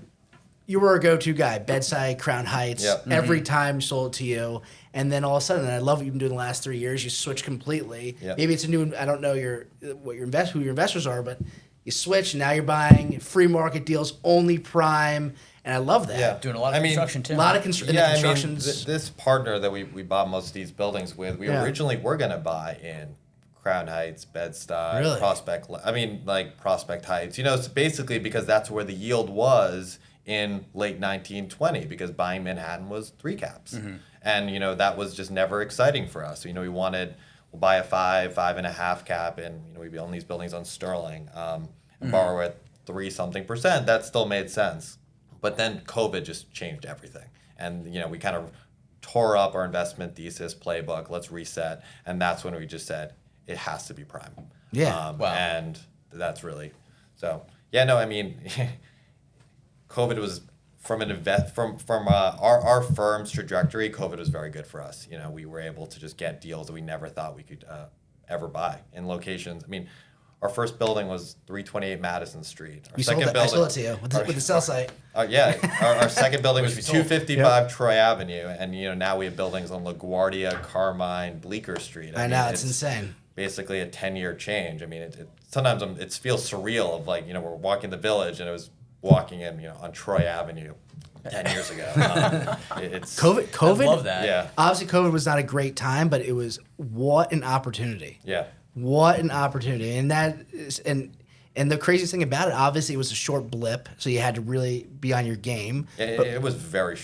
a go-to guy, Bedside, Crown Heights. Yep. Every time sold to you, and then all of a sudden, and I love what you've been doing the last 3 years. You switch completely. Yep. Maybe it's a new. I don't know who your investors are, but you switch. And now you're buying free market deals, only prime, and I love that. Yeah. Doing a lot of construction too. A lot of constructions. This partner that we bought most of these buildings with, we originally were going to buy in Crown Heights, Bed-Stuy, Really? Prospect Heights. So basically because that's where the yield was in late 1920, because buying Manhattan was 3 caps. And, that was just never exciting for us. So, we'll buy a 5.5 cap, and, we own these buildings on Sterling, and borrow at 3-something%. That still made sense. But then COVID just changed everything. And, we kind of tore up our investment thesis playbook. Let's reset. And that's when we just said, it has to be prime. Yeah. Wow. And that's really So yeah, no, I mean, COVID was from our firm's trajectory. COVID was very good for us. You know, we were able to just get deals that we never thought we could ever buy in locations. I mean, our first building was 328 Madison Street. Our You second sold it. building, I sold it to you with the sell site. our second building was Which we sold. 255 Troy Avenue, and you know now we have buildings on LaGuardia, Carmine, Bleecker Street. I know, it's insane. Basically a 10-year change. I mean, sometimes it feels surreal of like, you know, we're walking the Village and it was walking in, you know, on Troy Avenue 10 years ago. It's COVID. I love that. Yeah, Obviously, COVID was not a great time, but it was what an opportunity. yeah. What an opportunity. And that is, and the craziest thing about it, obviously, it was a short blip, so you had to really be on your game. It was a very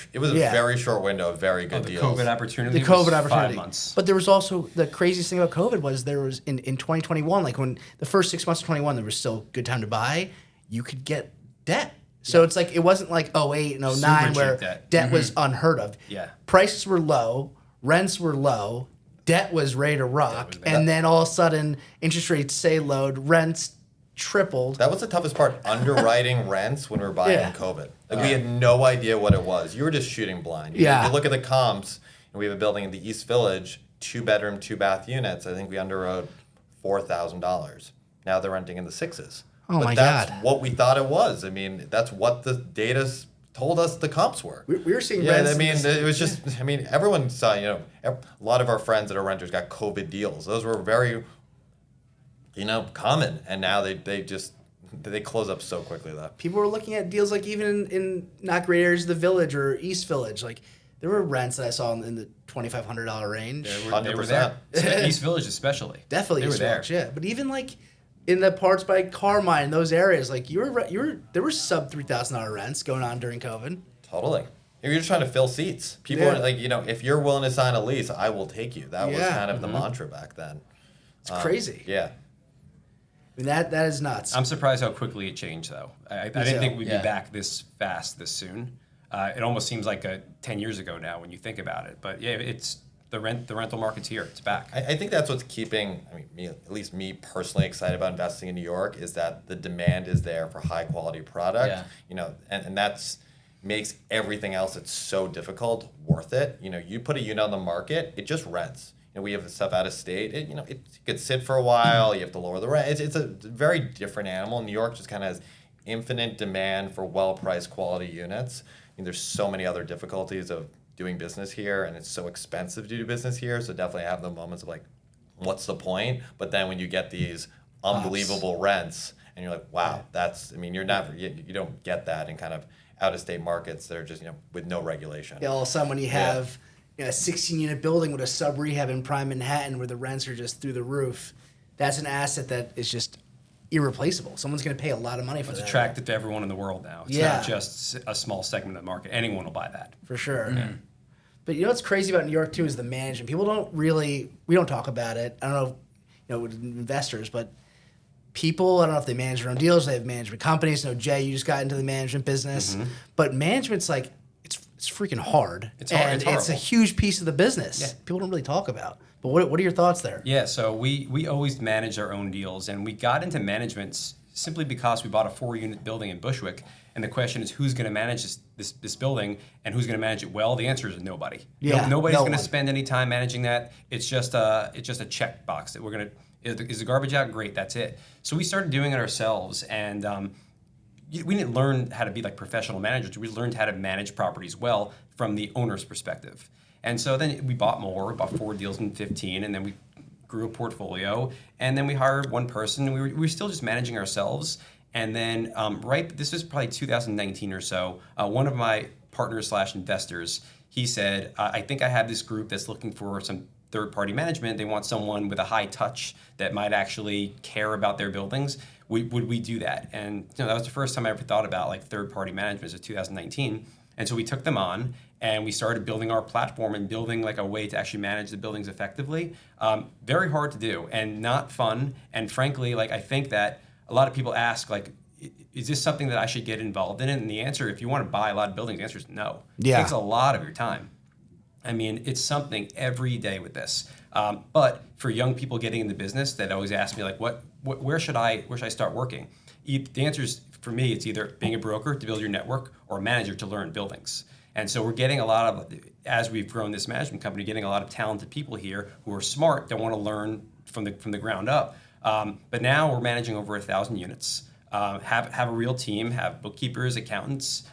short window of very good The deals. COVID opportunity. The COVID was opportunity. 5 months. But there was also the craziest thing about COVID was there was in 2021, like when the first 6 months of 21, there was still good time to buy. You could get debt. So it's like it wasn't like 08 and 09 Super where cheap debt was unheard of. Yeah. Prices were low, rents were low, debt was ready to rock, was and then all of a sudden interest rates stay low, rents tripled. That was the toughest part, underwriting rents when we were buying Yeah. in COVID. Like we had no idea what it was. You were just shooting blind. You look at the comps, and we have a building in the East Village, 2-bedroom, 2-bath units. I think we underwrote $4,000. Now they're renting in the sixes. Oh but my that's God. what we thought it was. I mean, that's what the data told us the comps were. We were seeing Yeah, rents. I mean, it was just, I mean, everyone saw, you know, a lot of our friends that are renters got COVID deals. Those were very, you know, common. And now they close up so quickly, though. People were looking at deals like even in not great areas of the Village or East Village. Like there were rents that I saw in the $2,500 range. They were 100%. there. East Village especially. Definitely They were East there. Village, yeah. But even like in the parts by Carmine, those areas, like there were sub $3,000 rents going on during COVID. Totally. You're just trying to fill seats. People Yeah. are like, you know, if you're willing to sign a lease, I will take you. That was Yeah. kind of the mantra back then. It's crazy. Yeah. I mean that is nuts. I'm surprised how quickly it changed, though. I didn't too. think we'd Yeah. be back this fast, this soon. It almost seems like 10 years ago now when you think about it. But yeah, it's the rental market's here. It's back. I think that's what's keeping, at least me personally excited about investing in New York is that the demand is there for high quality product. Yeah. You know, and that's makes everything else that's so difficult worth it. You know, you put a unit on the market, it just rents. You know, we have the stuff out of state. It could sit for a while. You have to lower the rent. It's a very different animal. New York just kind of has infinite demand for well-priced quality units. I mean, there's so many other difficulties of doing business here, and it's so expensive to do business here. So definitely have the moments of like, what's the point? But then when you get these unbelievable rents, and you're like, wow, you don't get that in kind of out-of-state markets that are just, you know, with no regulation. Yeah, all of a sudden when you have a 16-unit building with a sub-rehab in prime Manhattan where the rents are just through the roof, that's an asset that is just irreplaceable. Someone's going to pay a lot of money for It's that. attractive to everyone in the world now. It's Yeah. not just a small segment of the market. Anyone will buy that. For sure. But you know what's crazy about New York too is the management. People we don't talk about it. I don't know, with investors, but people, I don't know if they manage their own deals, they have management companies. Jay, you just got into the management business. But management's like, it's freaking hard. It's hard. And It's it's a horrible. huge piece of the business. Yeah. People don't really talk about. But what are your thoughts there? Yeah, so we always manage our own deals, and we got into management simply because we bought a 4-unit building in Bushwick, and the question is who's going to manage this building and who's going to manage it well? The answer is nobody. Yeah, Nobody's no going to one. spend any time managing that. It's just a check box that we're going to. Is the garbage out? Great, that's it. So we started doing it ourselves, and we didn't learn how to be like professional managers. We learned how to manage properties well from the owner's perspective. And so then we bought more. We bought 4 deals in 15, and then we grew a portfolio. And then we hired one person. We were still just managing ourselves. And then this was probably 2019 or so. One of my partners / investors, he said, I think I have this group that's looking for some third-party management. They want someone with a high touch that might actually care about their buildings. Would we do that? And that was the first time I ever thought about like third-party management. It was 2019. And so we took them on and we started building our platform and building like a way to actually manage the buildings effectively. Very hard to do and not fun. And frankly, like I think that a lot of people ask like, is this something that I should get involved in? And the answer, if you want to buy a lot of buildings, the answer is no. Yeah. It takes a lot of your time. I mean, it's something every day with this. But for young people getting into business that always ask me like, where should I start working? The answer is, for me, it's either being a broker to build your network or a manager to learn buildings. And so we're getting a lot of, as we've grown this management company, getting a lot of talented people here who are smart, that want to learn from the ground up. But now we're managing over 1,000 units. Have a real team, have bookkeepers, accountants,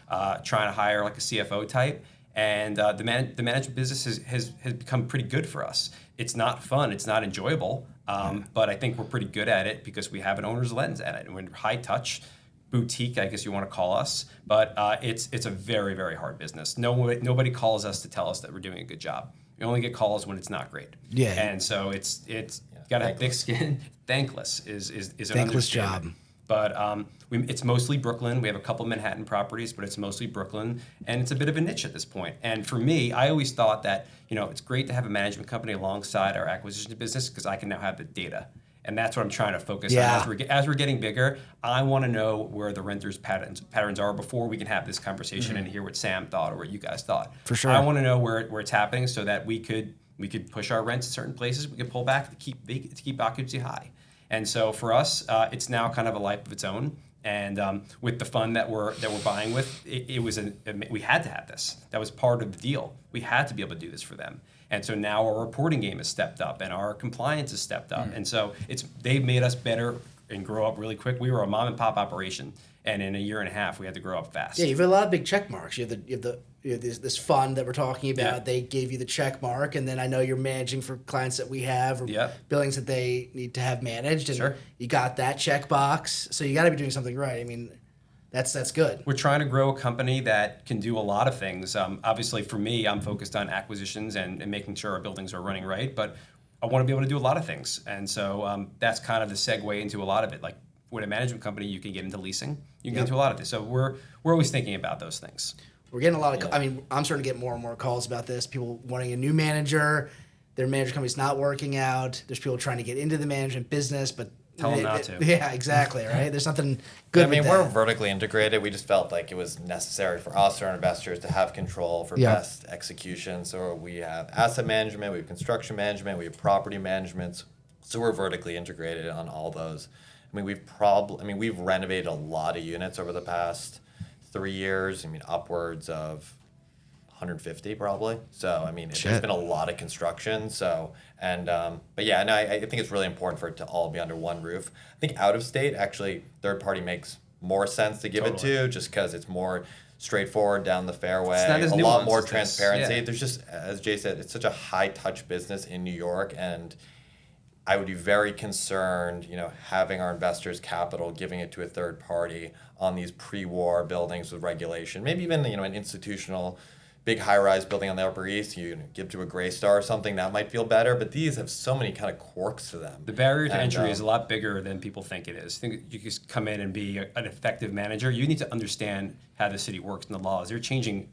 trying to hire like a CFO type. And the management business has become pretty good for us. It's not fun, it's not enjoyable, but I think we're pretty good at it because we have an owner's lens at it. And we're high touch, boutique, I guess you want to call us, but it's a very, very hard business. Nobody calls us to tell us that we're doing a good job. We only get calls when it's not great. Yeah. And so it's got to have thick skin. Thankless is an Thankless understatement. job. But it's mostly Brooklyn. We have a couple Manhattan properties, but it's mostly Brooklyn, and it's a bit of a niche at this point. And for me, I always thought that it's great to have a management company alongside our acquisition business because I can now have the data, and that's what I'm trying to focus on. As we're getting bigger, I want to know where the renters' patterns are before we can have this conversation and hear what Sam thought or what you guys thought. For sure. I want to know where it's happening so that we could push our rents in certain places. We could pull back to keep occupancy high. And so for us, it's now kind of a life of its own. And with the fund that we're buying with, we had to have this. That was part of the deal. We had to be able to do this for them. And so now our reporting game has stepped up and our compliance has stepped up. And so they've made us better and grow up really quick. We were a mom and pop operation, and in a year and a half, we had to grow up fast. Yeah, you've had a lot of big check marks. You have this fund that we're talking about. Yeah. They gave you the check mark, and then I know you're managing for clients that we have or Yep. buildings that they need to have managed, and Sure. you got that check box. So you got to be doing something right. I mean, that's good. We're trying to grow a company that can do a lot of things. Obviously, for me, I'm focused on acquisitions and making sure our buildings are running right, but I want to be able to do a lot of things. And so that's kind of the segue into a lot of it. Like with a management company, you can get into leasing. You can get into a lot of this. So we're always thinking about those things. We're getting a lot of. I mean, I'm starting to get more and more calls about this. People wanting a new manager. Their manager company's not working out. There's people trying to get into the management business, but Tell them not to. Yeah, exactly. Right. There's nothing good. I mean, with we're that. vertically integrated. We just felt like it was necessary for us, our investors, to have control for Yeah. best execution. So we have asset management, we have construction management, we have property management. So we're vertically integrated on all those. I mean, we've renovated a lot of units over the past 3 years. I mean, upwards of 150 probably. So I mean, there's been a lot of construction. So but yeah, no, I think it's really important for it to all be under one roof. I think out of state, actually, third party makes more sense to give it to, just because it's more straightforward down the fairway. It's not as a lot nuanced more as this. transparency. Yeah. There's just, as Jay said, it's such a high touch business in New York, and I would be very concerned, having our investors' capital, giving it to a third party on these pre-war buildings with regulation. Maybe even, an institutional, big high-rise building on the Upper East, you give to a Greystar or something, that might feel better. But these have so many kind of quirks to them. The barrier to entry is a lot bigger than people think it is. Think you just come in and be an effective manager. You need to understand how the city works and the laws. They're changing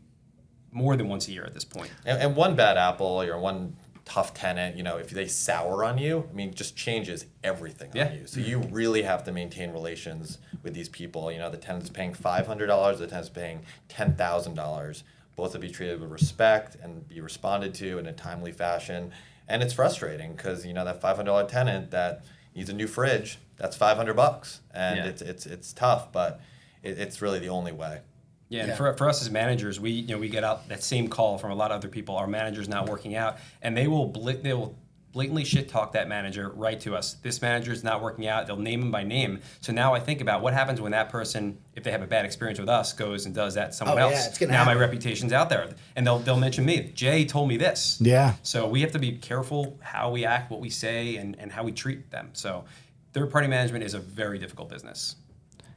more than once a year at this point. And one bad apple or one tough tenant, if they sour on you, I mean, just changes everything on you. So you really have to maintain relations with these people. The tenant's paying $500, the tenant's paying $10,000. Both will be treated with respect and be responded to in a timely fashion. And it's frustrating because, that $500 tenant that needs a new fridge, that's $500. And it's tough, but it's really the only way. Yeah, and for us as managers, we get out that same call from a lot of other people. Our manager's not working out, and they will blatantly shit talk that manager right to us. This manager's not working out. They'll name him by name. So now I think about what happens when that person, if they have a bad experience with us, goes and does that to someone else. It's gonna now happen. my reputation's out there, and they'll mention me. Jay told me this. Yeah. So we have to be careful how we act, what we say, and how we treat them. So third-party management is a very difficult business.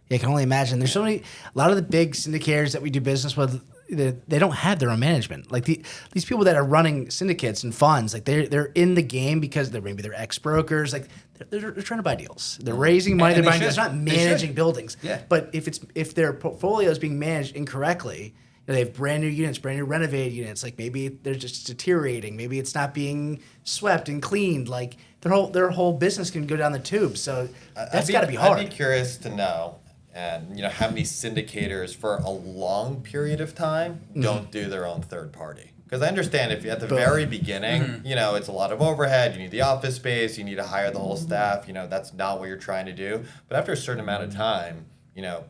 Yeah, I can only imagine. There's a lot of the big syndicators that we do business with, they don't have their own management. Like these people that are running syndicates and funds, like they're in the game because maybe they're ex-brokers. Like they're trying to buy deals. They're raising money. And They're they buying. It's should. not They managing should. buildings. Yeah. But if their portfolio is being managed incorrectly, they have brand new units, brand new renovated units. Like maybe they're just deteriorating. Maybe it's not being swept and cleaned. Like their whole business can go down the tube. So that's got to be hard. I'd be curious to know. And how many syndicators for a long period of time don't do their own third party? Because I understand if at the very beginning, you know, it's a lot of overhead, you need the office space, you need to hire the whole staff, you know, that's not what you're trying to do. But after a certain amount of time, you know,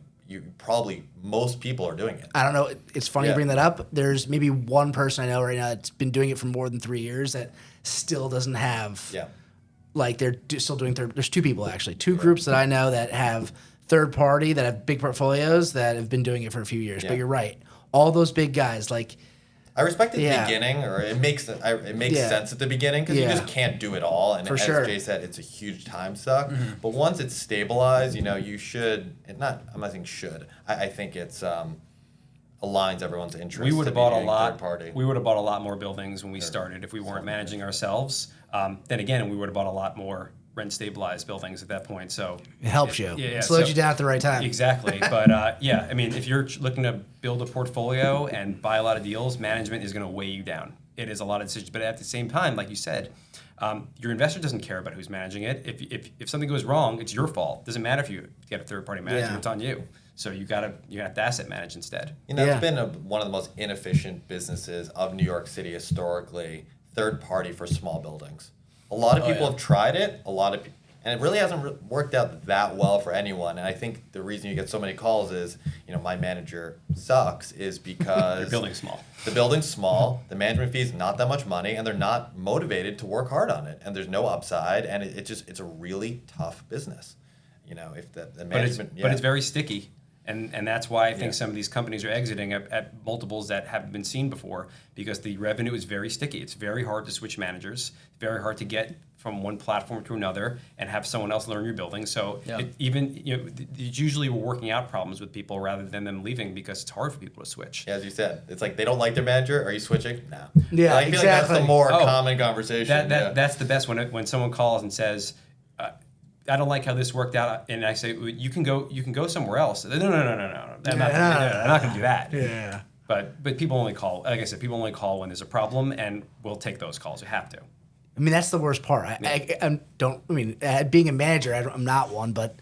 most people are doing it. I don't know. It's funny you Yeah. bring that up. There's maybe one person I know right now that's been doing it for more than 3 years that still doesn't have. Yeah. Like still doing third. There's two people actually, two groups that I know that have third party that have big portfolios that have been doing it for a few years. Yeah. But you're right. All those big guys like. I respect the Yeah. beginning, or it makes Yeah. sense at the beginning because you Yeah. just can't do it all. And For as sure. Jay said, it's a huge time suck. But once it's stabilized, you know, you should. I'm not saying should. I think it's aligns everyone's interests. We would to have be bought a doing lot. third party. We would have bought a lot more buildings when we started if we weren't managing ourselves. Then again, we would have bought a lot more rent stabilized buildings at that point. So It helps you. Yeah, It slows so- you down at the right time. Exactly. But yeah, I mean, if you're looking to build a portfolio and buy a lot of deals, management is going to weigh you down. It is a lot of decisions. But at the same time, like you said, your investor doesn't care about who's managing it. If something goes wrong, it's your fault. Doesn't matter if you get a third party manager, Yeah. it's on you. So you have to asset manage instead. You know, Yeah. it's been one of the most inefficient businesses of New York City historically, third party for small buildings. A lot of people have tried it, and it really hasn't worked out that well for anyone. And I think the reason you get so many calls is, you know, my manager sucks is because Your building's small. the building's small, the management fee is not that much money, and they're not motivated to work hard on it. And there's no upside, and it's a really tough business. You know, if the management... But it's very sticky. And that's why I think Yeah. some of these companies are exiting at multiples that haven't been seen before, because the revenue is very sticky. It's very hard to switch managers. It's very hard to get from one platform to another and have someone else learn your building. So it's usually we're working out problems with people rather than them leaving because it's hard for people to switch. As you said, it's like they don't like their manager. Are you switching? No. Yeah, I feel like that's the exactly. more Oh, common conversation. That's the best when someone calls and says, I don't like how this worked out, and I say, well, you can go somewhere else. No. I'm not going to do that. Yeah. But people only call, like I said, people only call when there's a problem, and we'll take those calls. You have to. I mean, that's the worst part. Being a manager, I'm not one, but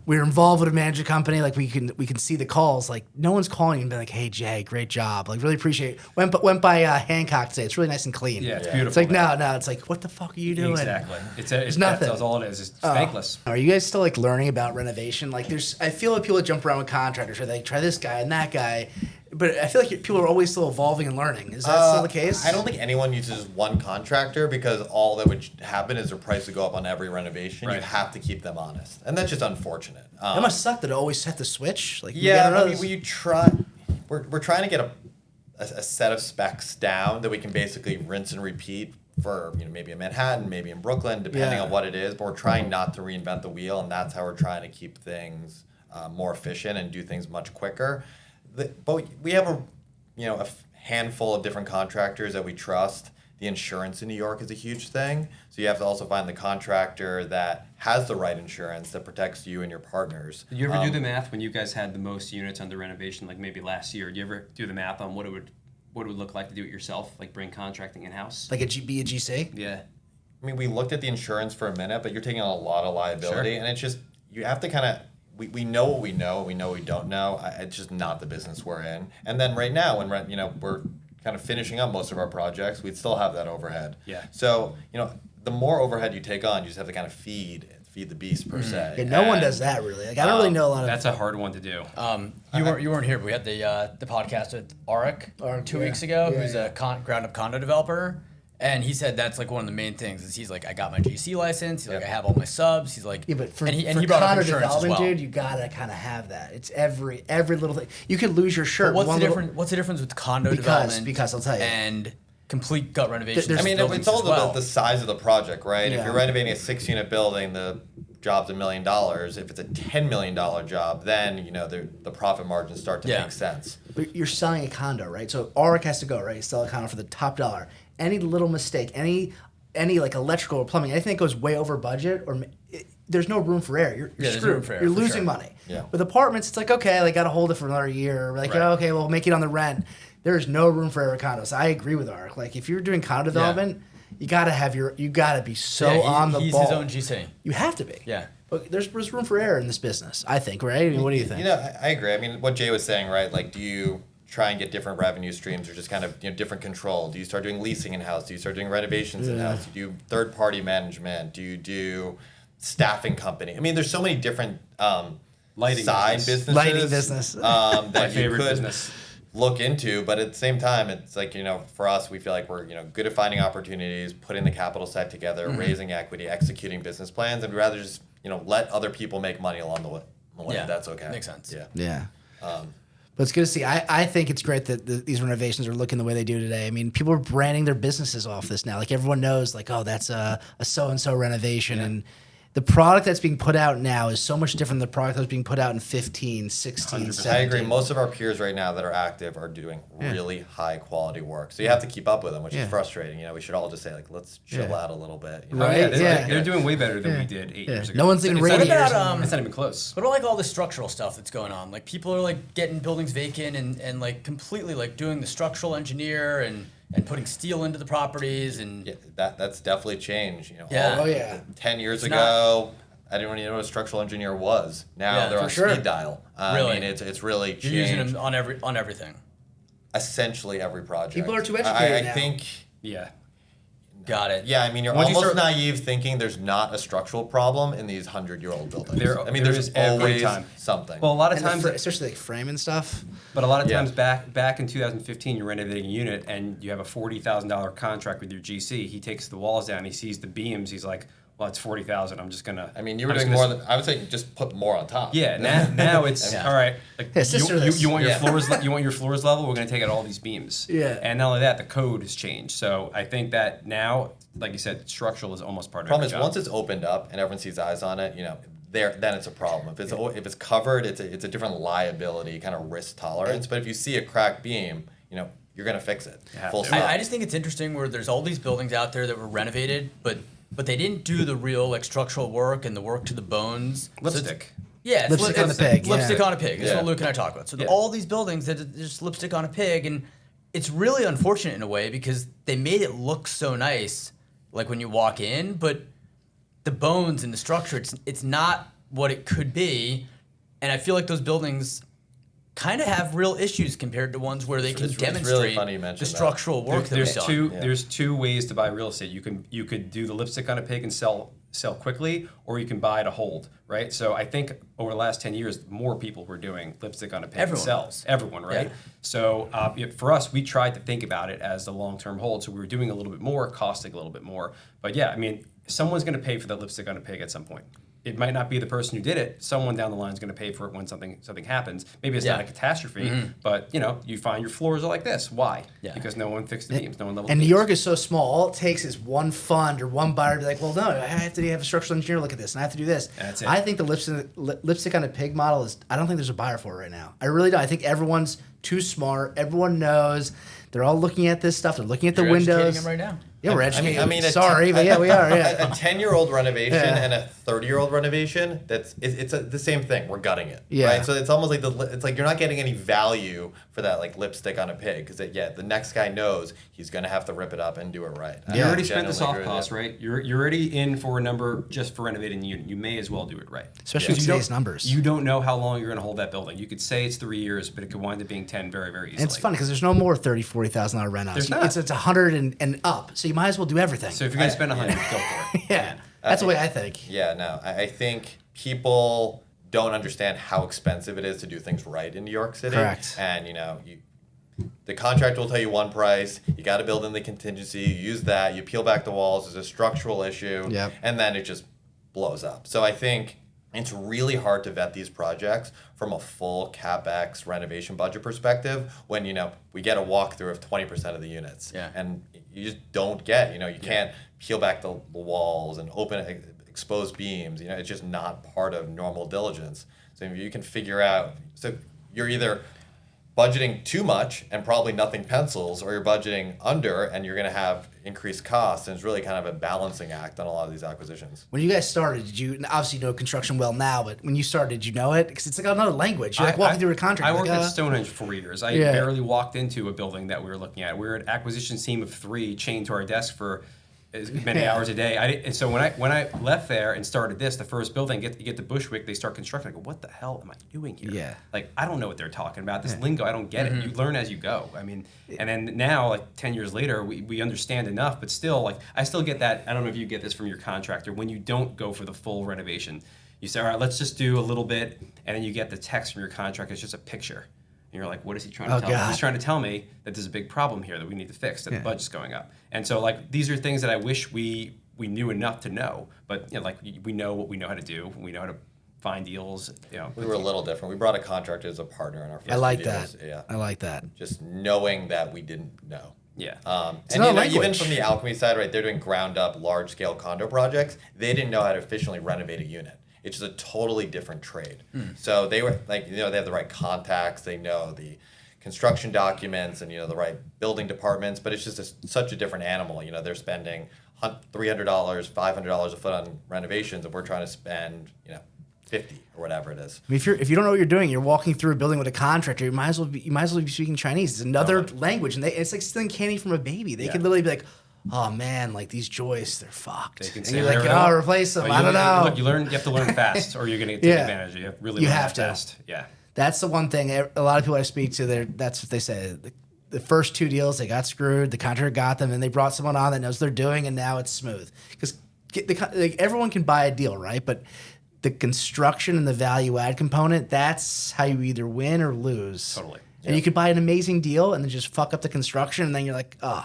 we're involved with a manager company. Like we can see the calls. Like no one's calling and be like, "Hey Jay, great job. Like really appreciate it." Went by Hancock today. It's really nice and clean. Yeah, it's Yeah. beautiful. It's like there. no. It's like what the fuck are you doing? Exactly. It's nothing. That's all it is. It's thankless. Are you guys still like learning about renovation? Like I feel like people that jump around with contractors, or they try this guy and that guy, but I feel like people are always still evolving and learning. Is that still the case? I don't think anyone uses one contractor because all that would happen is their price would go up on every renovation. You Right. have to keep them honest, and that's just unfortunate. That must suck that it always have to switch. Like Yeah, you I mean, we're trying to get a set of specs down that we can basically rinse and repeat for maybe in Manhattan, maybe in Brooklyn, depending Yeah. on what it is. But we're trying not to reinvent the wheel, and that's how we're trying to keep things more efficient and do things much quicker. But we have a handful of different contractors that we trust. The insurance in New York is a huge thing. So you have to also find the contractor that has the right insurance that protects you and your partners. Did you ever do the math when you guys had the most units under renovation, like maybe last year? Did you ever do the math on what it would look like to do it yourself, like bring contracting in house? like be a GC. Yeah. I mean, we looked at the insurance for a minute, but you're taking on a lot of liability, Sure. and it's just you have to kind of we know what we know, we know what we don't know. It's just not the business we're in. And then right now, when we're kind of finishing up most of our projects, we'd still have that overhead. Yeah. So the more overhead you take on, you just have to kind of feed the beast per se. Yeah, no one And, does that really. Like I don't really know a lot of. That's a hard one to do. You weren't here, but we had the podcast with Arik Arik, 2 yeah. weeks ago, Yeah, who's a ground up condo developer, and he said that's like one of the main things. Is he's like, I got my GC license. He's like, Yep. I have all my subs. He's like, Yeah, but for, and for he brought up condo insurance as development, well. dude, you gotta kind of have that. It's every little thing. You could lose your shirt. But what's one the little- difference? What's the difference with condo Because- development? because I'll tell you. and complete gut renovation. There's- I mean, buildings it's all as well. the size of the project, right? Yeah. If you're renovating a 6-unit building, the job's $1 million. If it's a $10 million job, then the profit margins start to Yeah. make sense. But you're selling a condo, right? So Auric has to go, right? You sell a condo for the top dollar. Any little mistake, any like electrical or plumbing, anything that goes way over budget, there's no room for error. You're there's no screwed. room for error, You're for losing sure. money. Yeah. With apartments, it's like, okay, they got to hold it for another year. Or like, Right. oh, okay, well, make it on the rent. There's no room for error condos. I agree with Auric. Like, if you're doing condo development, you gotta be so Yeah, on the he's ball. his own GC. You have to be. Yeah. But there's room for error in this business, I think, right? I mean, what do you think? I agree. I mean, what Jay was saying, right? Like, do you try and get different revenue streams or just kind of different control? Do you start doing leasing in-house? Do you start doing renovations in-house? Do you do third-party management? Do you do staffing company? I mean, there's so many different Lighting side business. businesses. Lighting business. My That you favorite could business. look into, but at the same time, it's like, for us, we feel like we're, good at finding opportunities, putting the capital set together, raising equity, executing business plans, and we'd rather just, let other people make money along the way. Yeah, That's okay. makes sense. Yeah. Yeah. But it's good to see. I think it's great that these renovations are looking the way they do today. I mean, people are branding their businesses off this now. Like everyone knows, like, oh, that's a so-and-so renovation. And the product that's being put out now is so much different than the product that was being put out in 15, 16, 100%. 17. I agree. Most of our peers right now that are active are doing really high quality work. So you have to keep up with them, which is frustrating. We should all just say, like, let's chill out a little bit. Oh, yeah, Right? they're doing way better than we did 8 years ago. No one's leaving It's not- radiators. about, It's not even close. But like all the structural stuff that's going on, like people are like getting buildings vacant and like completely like doing the structural engineer and putting steel into the properties and Yeah, that's definitely changed. Yeah. Oh, yeah. 10 years It's ago, I didn't really know what a structural engineer was. Now Yeah, they're for on sure. speed dial. Really? I mean, it's really you're using changed them on everything. essentially every project. People are too educated I now. think, Yeah. Got it. yeah, I mean, you're Once you almost start- naive thinking there's not a structural problem in these 100-year-old buildings. I mean, there there's is every always time. something. Well, a lot of And times, especially like frame and stuff. but a lot of Yeah. times back in 2015, you're renovating a unit and you have a $40,000 contract with your GC. He takes the walls down, he sees the beams, he's like, well, it's 40,000. I'm just gonna. I mean, you were I'm just doing gonna more than I would say. Just put more on top. Yeah, now it's Yeah. all right. Like Yeah, sister this. you want your Yeah. floors you want your floors level. We're gonna take out all these beams. Yeah. And not only that, the code has changed. So I think that now, like you said, structural is almost part of Problem every is, job. once it's opened up and everyone sees eyes on it, then it's a problem. If it's covered, it's a different liability kind of risk tolerance. But if you see a cracked beam, you're gonna fix it. You have Full to. stop. I just think it's interesting where there's all these buildings out there that were renovated, but they didn't do the real like structural work and the work to the bones. So it's- Lipstick. Yeah, it's Lipstick on a pig, Lipstick yeah. on a pig. That's Yeah. what Luke and I talk about. So Yeah. all these buildings that are just lipstick on a pig, and it's really unfortunate in a way because they made it look so nice, like when you walk in, but the bones and the structure, it's not what it could be, and I feel like those buildings kind of have real issues compared to ones where they can it's really demonstrate funny you mention the that. structural work that There's was two. done. Yeah. There's two ways to buy real estate. You could do the lipstick on a pig and sell quickly, or you can buy to hold. Right. So I think over the last 10 years, more people were doing lipstick on a pig Everyone and sell. was. Everyone, right? Yeah. So for us, we tried to think about it as the long-term hold. So we were doing a little bit more, costing a little bit more. But yeah, I mean, someone's going to pay for that lipstick on a pig at some point. It might not be the person who did it. Someone down the line is going to pay for it when something happens. Maybe it's not Yeah. a catastrophe, but you find your floors are like this. Why? Yeah. Because no one fixed the beams. No one leveled And the New beams. York is so small. All it takes is one fund or one buyer to be like, well, no, I have to have a structural engineer look at this, and I have to do this. That's it. I think the lipstick on a pig model is, I don't think there's a buyer for it right now. I really don't. I think everyone's too smart. Everyone knows. They're all looking at this stuff. They're looking at the You're educating windows. them right now. Yeah, we're educating. I mean, sorry, but yeah, we are. Yeah. A 10-year-old renovation Yeah. and a 30-year-old renovation, it's the same thing. We're gutting it. Yeah. Right? So it's almost like it's like you're not getting any value for that like lipstick on a pig because the next guy knows he's gonna have to rip it up and do it right. You Yeah. already spent the Genuinely soft agree with costs, you. right? You're already in for a number just for renovating the unit. You may as well do it right. Especially with Because you today's don't- numbers. You don't know how long you're going to hold that building. You could say it's 3 years, but it could wind up being 10 very, very easily. And it's funny because there's no more $30,000-$40,000 rent outs. There's not. It's 100 and up. So you might as well do everything. So if you're going to spend 100, go for it. yeah, that's the way I think. Yeah, no, I think people don't understand how expensive it is to do things right in New York City. Correct. And the contract will tell you one price. You got to build in the contingency. You use that. You peel back the walls. There's a structural issue. Yep. And then it just blows up. So I think it's really hard to vet these projects from a full CapEx renovation budget perspective when we get a walkthrough of 20% of the units. Yeah. And you just don't get. You can't peel back the walls and expose beams. It's just not part of normal diligence. So if you can figure out, so you're either budgeting too much and probably nothing pencils, or you're budgeting under and you're going to have increased costs. And it's really kind of a balancing act on a lot of these acquisitions. When you guys started, did you obviously know construction well now? But when you started, did you know it? Because it's like another language. You're like walking through a contract. I worked like, at Stonehenge for 4 years. I Yeah. barely walked into a building that we were looking at. We were an acquisition team of 3 chained to our desk for as many hours a day. And so when I left there and started this, the first building, you get the Bushwick, they start constructing. I go, what the hell am I doing here? Yeah. Like, I don't know what they're talking about. This lingo, I don't get it. You learn as you go. I mean, and then now, like 10 years later, we understand enough, but still, like, I still get that. I don't know if you get this from your contractor. When you don't go for the full renovation, you say, all right, let's just do a little bit, and then you get the text from your contractor. It's just a picture. And you're like, what is he trying to tell me? He's trying to tell me that there's a big problem here that we need to fix, that the budget's going up. And so, like, these are things that I wish we knew enough to know. But, you know, like, we know what we know how to do. We know how to find deals. You know, We were a little different. We brought a contractor as a partner in our first I like deals. that. Yeah. I like that. Just knowing that we didn't know. yeah. And another you know, even language. from the Alchemy side, right, they're doing ground up large scale condo projects. They didn't know how to efficiently renovate a unit. It's just a totally different trade. So they were like, you know, they have the right contacts, they know the construction documents and, you know, the right building departments, but it's just such a different animal. You know, they're spending $300, $500 a foot on renovations, and we're trying to spend, you know, 50 or whatever it is. I mean, if you don't know what you're doing, you're walking through a building with a contractor. You might as well be speaking Chinese. It's another language, and it's like stealing candy from a baby. They could literally be like, "Oh man, like these joists, they're fucked." They can And say, you're like, "There we "Oh, go." replace them." But I don't know. Look, you have to learn fast, or you're going to take advantage. You really You learn have to. fast. Yeah. That's the one thing. A lot of people I speak to, that's what they say. The first two deals, they got screwed. The contractor got them, and they brought someone on that knows they're doing, and now it's smooth. Because everyone can buy a deal, right? But the construction and the value add component, that's how you either win or lose. Totally. And you could buy an amazing deal and then just fuck up the construction, and then you're like, you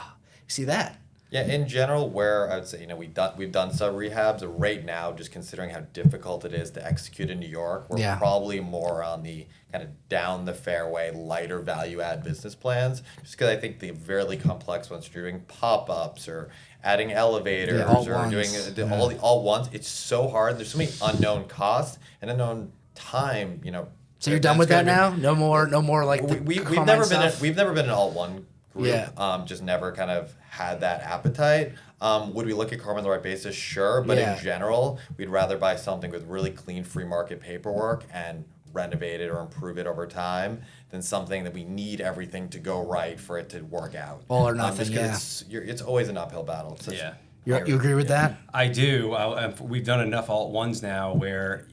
see that? Yeah, in general, where I would say, you know, we've done sub-rehabs. Right now, just considering how difficult it is to execute in New York, we're probably more on the kind of down the fairway, lighter value add business plans. Just because I think the really complex ones, doing pop-ups or adding elevators or doing all ones, it's so hard. There's so many unknown costs and unknown time. You know. So you're done with that now? No more like we've never been an all one group. Yeah. Just never kind of had that appetite. Would we look at Karma on the right basis? Sure, but in general, we'd rather buy something with really clean free market paperwork and renovate it or improve it over time than something that we need everything to go right for it to work out. All or nothing. It's always an uphill battle. It's Yeah. You agree with that? I do. We've done enough alt ones now where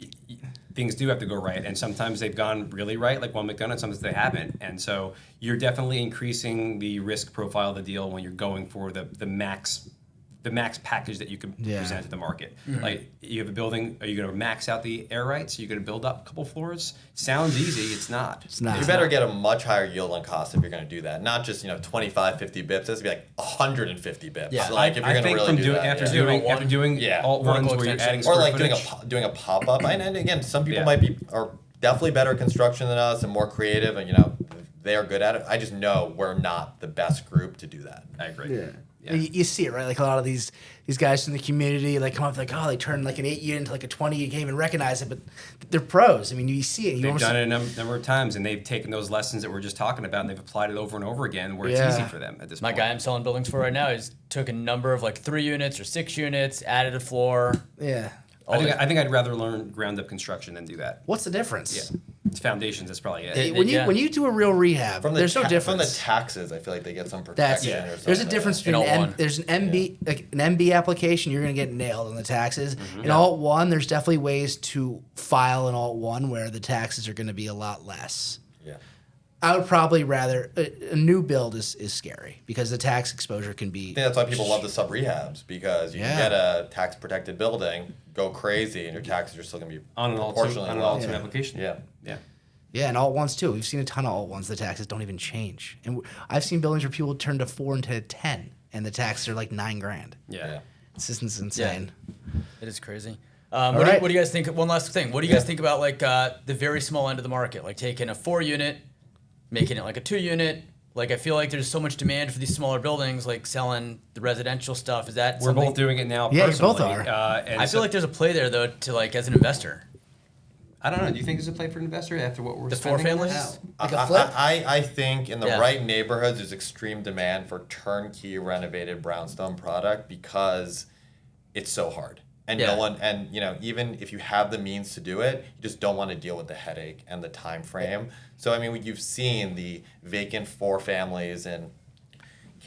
things do have to go right, and sometimes they've gone really right, like one McDonough, sometimes they haven't. And so you're definitely increasing the risk profile of the deal when you're going for the max package that you can present to the market. Like, you have a building, are you going to max out the air rights? Are you going to build up a couple floors? Sounds easy, it's not. It's not. You better get a much higher yield on cost if you're going to do that. Not just 25, 50 bips. This would be like 150 bips. Yeah. Like if you're going to really do that. After doing alt ones where you're adding or square like footage. doing a pop up. And again, some people are definitely better at construction than us and more creative, and they are good at it. I just know we're not the best group to do that. I agree. Yeah. You see it, right? Like a lot of these guys from the community, like come up like, they turned like an 8 unit into like a 20. You can't even recognize it, but they're pros. I mean, you see it. They've done it a number of times, and they've taken those lessons that we're just talking about, and they've applied it over and over again, where it's easy for them at this My point. guy I'm selling buildings for right now, he's took a number of like 3 units or 6 units, added a floor. Yeah. I think I'd rather learn ground up construction than do that. What's the difference? Yeah, it's foundations. That's probably it. When you do a real rehab, there's no difference. From the taxes, I feel like they get some That's protection or something. There's a difference between there's an MB like an MB application, you're gonna get nailed on the taxes. In Alt 1, there's definitely ways to file an Alt 1 where the taxes are gonna be a lot less. Yeah. I would probably rather a new build is scary because the tax exposure can be. I think that's why people love the sub-rehabs, because you can get a tax-protected building, go crazy, and your taxes are still going to be on an proportionally alt application. Yeah. Yeah, and Alt 1s too. We've seen a ton of Alt 1s. The taxes don't even change, and I've seen buildings where people turn to 4 into 10, and the taxes are like $9,000. Yeah. It's just insane. Yeah. It is crazy. What do you guys think? One last thing. What do you guys think about like the very small end of the market, like taking a 4 unit, making it like a 2 unit? Like, I feel like there's so much demand for these smaller buildings, like selling the residential stuff. Is that We're both doing it now Yeah, personally. you both are. And I feel like there's a play there, though, to like as an investor. I don't know. Do you think there's a play for an investor after what we're The spending? 4 on families? this? Like a flip? I think in the Yeah. right neighborhoods, there's extreme demand for turnkey renovated brownstone product because it's so hard. And even if you have the means to do it, you just don't want to deal with the headache and the time frame. So, I mean, you've seen the vacant 4 families in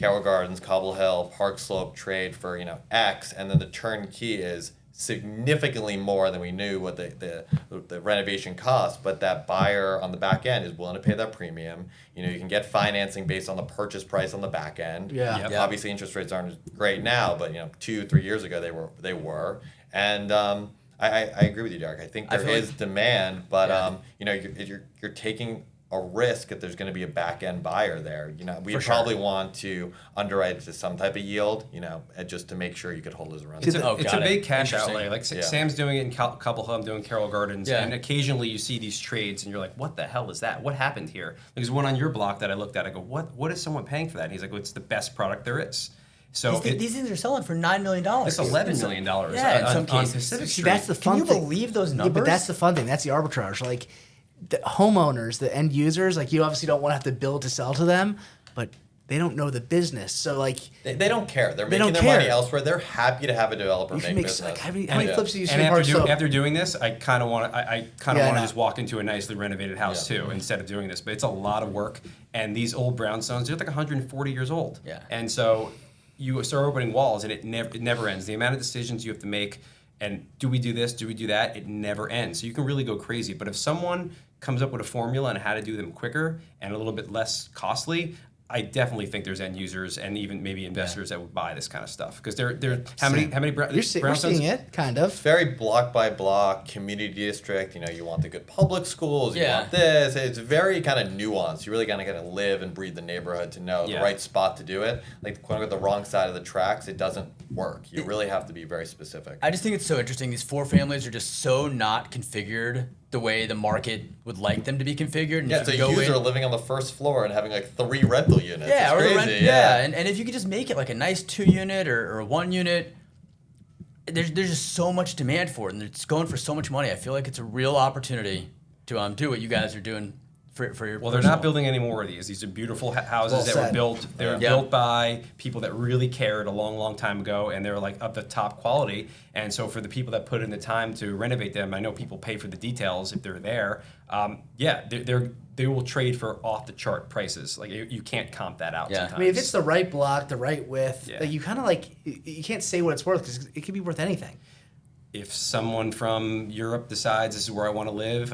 Carroll Gardens, Cobble Hill, Park Slope trade for, X, and then the turnkey is significantly more than we knew what the renovation cost, but that buyer on the back end is willing to pay that premium. You can get financing based on the purchase price on the back end. Yeah. Yep. Obviously interest rates aren't great now, but 2-3 years ago they were. And I agree with you, Derek. I think there is demand, but you're taking a risk if there's going to be a back end buyer there. We probably want to underwrite it to some type of yield, just to make sure you could hold us around. It's a big cash Interesting. outlay. Like Sam's doing it in Cobble Hill, I'm doing Carroll Gardens, and occasionally you see these trades, and you're like, "What the hell is that? What happened here?" There's one on your block that I looked at. I go, "What is someone paying for that?" And he's like, "Well, it's the best product there is." So These things are selling for $9 million. it's $11 million Yeah, in some on cases. Pacific See, Street. that's the Can fun you thing. believe those Yeah, numbers? but that's the fun thing. That's the arbitrage. Like the homeowners, the end users, like you obviously don't want to have to build to sell to them, but they don't know the business. So like They don't care. They're They making don't their money care. elsewhere. They're happy to have a developer you make can make business. like how many flips do you see And in Park Slope? after doing this, I kind of want to Yeah, just walk into a nicely renovated house too, instead of doing this. But it's a lot of work, and these old brownstones, they're like 140 years old. Yeah. And so you start opening walls, and it never ends. The amount of decisions you have to make, and do we do this? Do we do that? It never ends. So you can really go crazy. But if someone comes up with a formula on how to do them quicker and a little bit less costly, I definitely think there's end users and even maybe investors that would buy this kind of stuff, because they're how many We're brownstones? seeing it, kind of. Very block by block community district. You want the good public schools. You Yeah. want this. It's very kind of nuanced. You really kind of got to live and breathe the neighborhood to know the right spot to do it. Like quote unquote the wrong side of the tracks, it doesn't work. You really have to be very specific. I just think it's so interesting. These 4 families are just so not configured the way the market would like them to be configured. And Yeah, if it's a you go user in- living on the first floor and having like 3 rental units. Yeah, it's or crazy. and if you could just make it like a nice 2-unit or a 1-unit, there's just so much demand for it, and it's going for so much money. I feel like it's a real opportunity to do what you guys are doing for your. Well, they're not building any more of these. These are beautiful houses Well that were said. built. They were built by people that really cared a long, long time ago, and they were like of the top quality. And so for the people that put in the time to renovate them, I know people pay for the details if they're there. They will trade for off the chart prices. Like you can't comp that out. Yeah. Sometimes. I mean, if it's the right block, the right width, Yeah. like you kind of you can't say what it's worth because it could be worth anything. If someone from Europe decides this is where I want to live,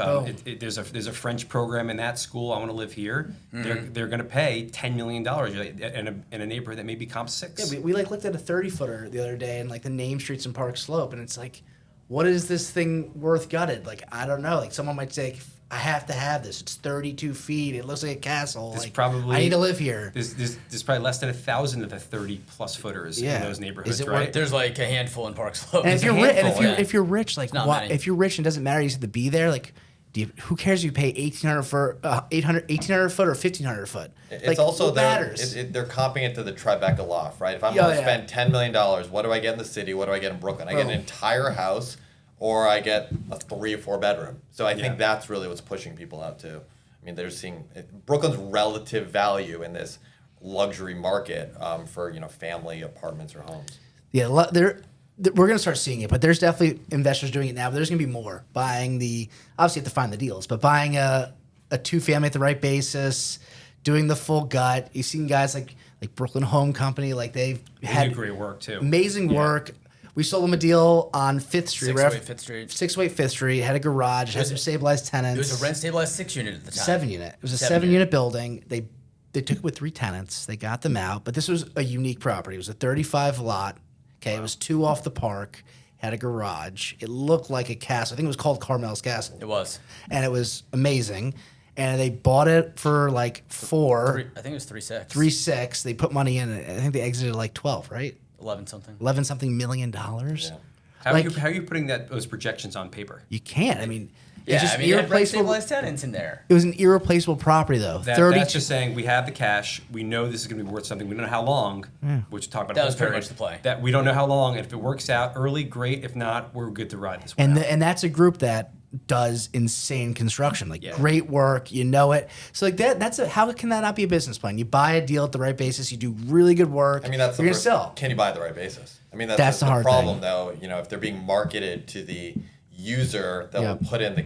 there's a French program in that school. I want to live here. They're going to pay $10 million in a neighborhood that maybe comps 6. Yeah, we looked at a 30-footer the other day in like the name streets in Park Slope, and it's like, what is this thing worth gutted? Like I don't know. Like someone might say, I have to have this. It's 32 feet. It looks like a castle. There's like probably- I need to live here. There's probably less than 1,000 of the 30+ footers Yeah. in those neighborhoods, Is it right? worth- There's like a handful in Park Slope. And if There's a you're handful, yeah. if you're rich, like not why, many. if you're rich and it doesn't matter, you have to be there. Like, who cares if you pay 1,800 for 1,800 foot or 1,500 foot? It's like, also what matters? they're comping it to the Tribeca loft, right? If I'm Yeah, going to yeah. spend $10 million, what do I get in the city? What do I get in Brooklyn? I get an entire house, or I get a 3 or 4 bedroom. So I think that's really what's pushing people out too. I mean, they're seeing Brooklyn's relative value in this luxury market for family apartments or homes. Yeah, we're going to start seeing it, but there's definitely investors doing it now. But there's going to be more buying obviously you have to find the deals, but buying a 2-family at the right basis, doing the full gut. You've seen guys like Brooklyn Home Company, like they've They had do great work too. amazing work. We sold them a deal on 5th Street. 608 Fifth Street. 608 5th Street. Had a garage. Had some stabilized tenants. It was a rent stabilized 6-unit at the time. 7-unit. It was a 7 7-unit building. They took it with 3 tenants. They got them out. But this was a unique property. It was a 35 lot. Okay, It was 2 off the park. Had a garage. It looked like a castle. I think it was called Carmel's Castle. It was. And it was amazing. And they bought it for like 4, I think it was 3.6. 3.6. They put money in it. I think they exited like 12, right? 11 something. 11 something million dollars. How Like- are you putting those projections on paper? You can't. I mean, Yeah, it's just I mean, you had rent irreplaceable. stabilized tenants in there. It was an irreplaceable property though. That's just saying we have the cash. We know this is going to be worth something. We don't know how long. Which we talk about. That the was whole pretty period. much the play. That we don't know how long. And if it works out early, great. If not, we're good to ride this one. and out. and that's a group that does insane construction, like Yeah. great work. You know it. So like how can that not be a business plan? You buy a deal at the right basis. You do really good work. I mean, that's you're the gonna first, sell. Can you buy at the right basis? I mean, That's the hard problem, thing. though. If they're being marketed to the user that Yeah. will put in the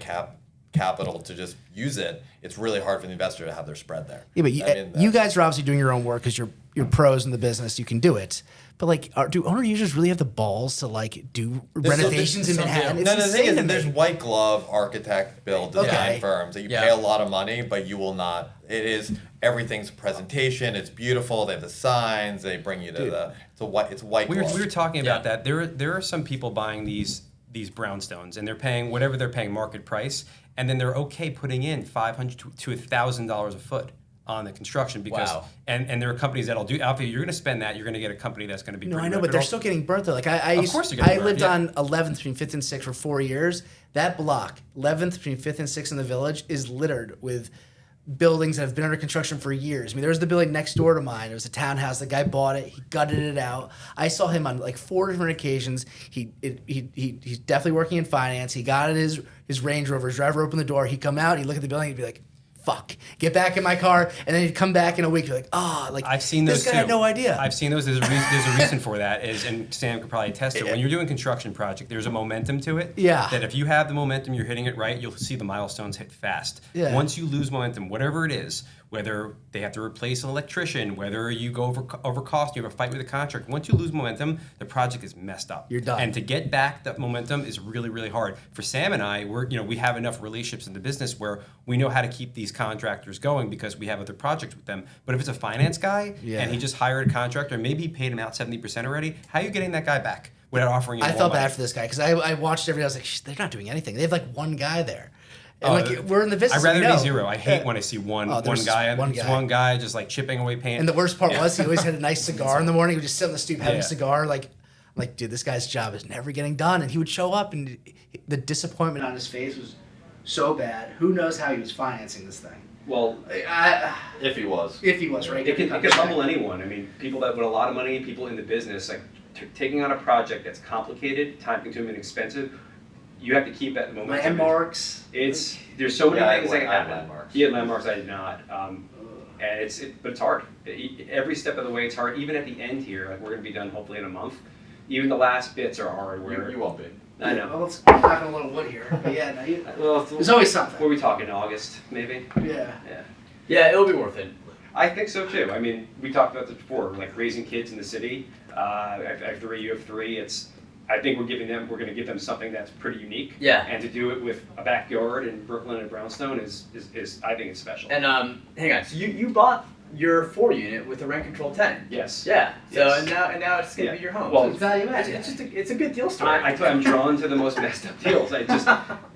capital to just use it, it's really hard for the investor to have their spread there. Yeah, but you that's- guys are obviously doing your own work because you're pros in the business. You can do it. But like, do owner users really have the balls to like do renovations in Manhattan? It's No, the thing insane is, to me. there's white glove architect build design Okay. firms that you Yeah. pay a lot of money, but you will not. It is everything's presentation. It's beautiful. They have the signs. They bring you to the. It's white We were glove. talking about that. There are some people buying these brownstones, and they're paying whatever they're paying market price, and then they're okay putting in $500 to $1,000 a foot on the construction because Wow. and there are companies that'll do. Alfie, you're going to spend that. You're going to get a company that's going to be. No, pretty I know, but they're reputable. still getting burnt though. Like I Of course they're getting I burnt, lived yeah. on 11th between 5th and 6th for 4 years. That block, 11th between 5th and 6th in the Village, is littered with buildings that have been under construction for years. I mean, there was the building next door to mine. It was a townhouse. The guy bought it. He gutted it out. I saw him on like 4 different occasions. He's definitely working in finance. He got in his Range Rover. His driver opened the door. He'd come out. He'd look at the building. He'd be like, "Fuck, get back in my car." And then he'd come back in a week. You're like, like I've seen those this guy too. had no idea. I've seen those. There's a reason for that. And Sam could probably attest to it. When you're doing a construction project, there's a momentum to it. Yeah. That if you have the momentum, you're hitting it right, you'll see the milestones hit fast. Yeah. Once you lose momentum, whatever it is, whether they have to replace an electrician, whether you go over cost, you have a fight with a contract. Once you lose momentum, the project is messed up. You're done. And to get back that momentum is really, really hard. For Sam and I, we have enough relationships in the business where we know how to keep these contractors going because we have other projects with them. But if it's a finance guy Yeah. and he just hired a contractor, maybe he paid him out 70% already, how are you getting that guy back without offering him I more felt money? bad for this guy because I watched every day. I was like, they're not doing anything. They have like one guy there. And Oh, like we're in the business. I'd rather we know. be zero. I hate Yeah. when I see one there's guy, one just guy. one guy just like chipping away paint. And the worst part was he always had a nice cigar in the morning. He would just sit on the stoop having Yeah. a cigar. Like, dude, this guy's job is never getting done. And he would show up, and the disappointment on his face was so bad. Who knows how he was financing this thing? Well, If he was. If he was right, it can humble anyone. I mean, people that with a lot of money, people in the business, like taking on a project that's complicated, time-consuming, and expensive. You have to keep that momentum. Landmarks. There's so many things that can happen. Landmarks. Yeah, landmarks I did not. And but it's hard. Every step of the way, it's hard. Even at the end here, like we're gonna be done hopefully in a month. Even the last bits are hard. Where You won't be. I know. Well, let's knock on a little wood here. But yeah, no, Well, there's always something. What are we talking? August, maybe? Yeah. Yeah. Yeah, it'll be worth it. I think so too. I mean, we talked about this before, like raising kids in the city. I have 3, you have 3. I think we're going to give them something that's pretty unique. Yeah. And to do it with a backyard in Brooklyn and Brownstone is I think it's special. And hang on, so you bought your 4 unit with a rent control tenant. Yes. Yeah. So Yes. and now it's gonna Yeah. be your home. Well, So It's value add. it's just it's a good deal story. I'm drawn to the most messed up deals. That's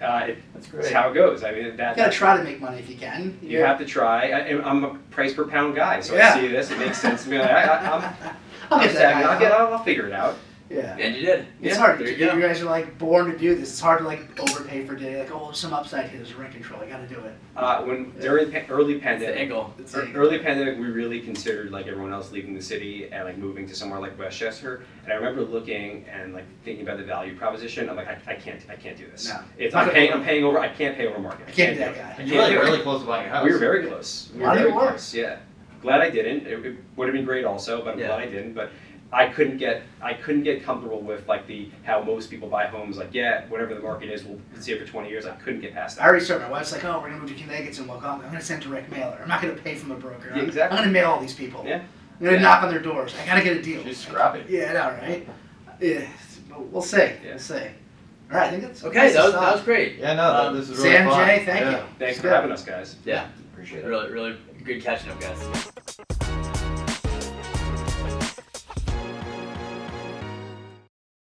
That's great. how it goes. I mean, You gotta try to make money if you can. You have to try. I'm a price per pound guy, so Yeah. I see this. It makes sense to me. Like, I'll I'm get that savvy. guy. I'll figure it out. Yeah. And you did. It's Yeah, hard. there You, you go. guys are like born to do this. It's hard to like overpay for day. Like, oh, there's some upside here. There's a rent control. I gotta do it. When during early It's the pandemic, angle. early pandemic, we really considered like everyone else leaving the city and like moving to somewhere like Westchester. And I remember looking and like thinking about the value proposition. I'm like, I can't do this. No. I'm paying over. I can't pay over market. I can't be do that it. guy. I You're can't do it. really close to buying a house. We were very close. We Why were did very it work? close. Yeah. Glad I didn't. It would have been great also, but I'm Yeah. glad I didn't. But I couldn't get comfortable with like how most people buy homes. Like, yeah, whatever the market is, we'll see it for 20 years. I couldn't get past I that. already started. My wife's like, oh, we're gonna move to Connecticut and I'm gonna send direct mailer. I'm not gonna pay from a broker. Yeah, exactly. I'm gonna mail all these people. Yeah. I'm gonna Yeah. knock on their doors. I gotta get a deal. She's scrappy. Yeah, I know, right? Yeah. But we'll see. Yeah. We'll see. All right, I think that's Okay, that was great. Yeah, no, this is really Sam, fun. Jay, thank Yeah. you. Thanks for Good. having us, guys. Yeah. Appreciate it. Really good catching up, guys.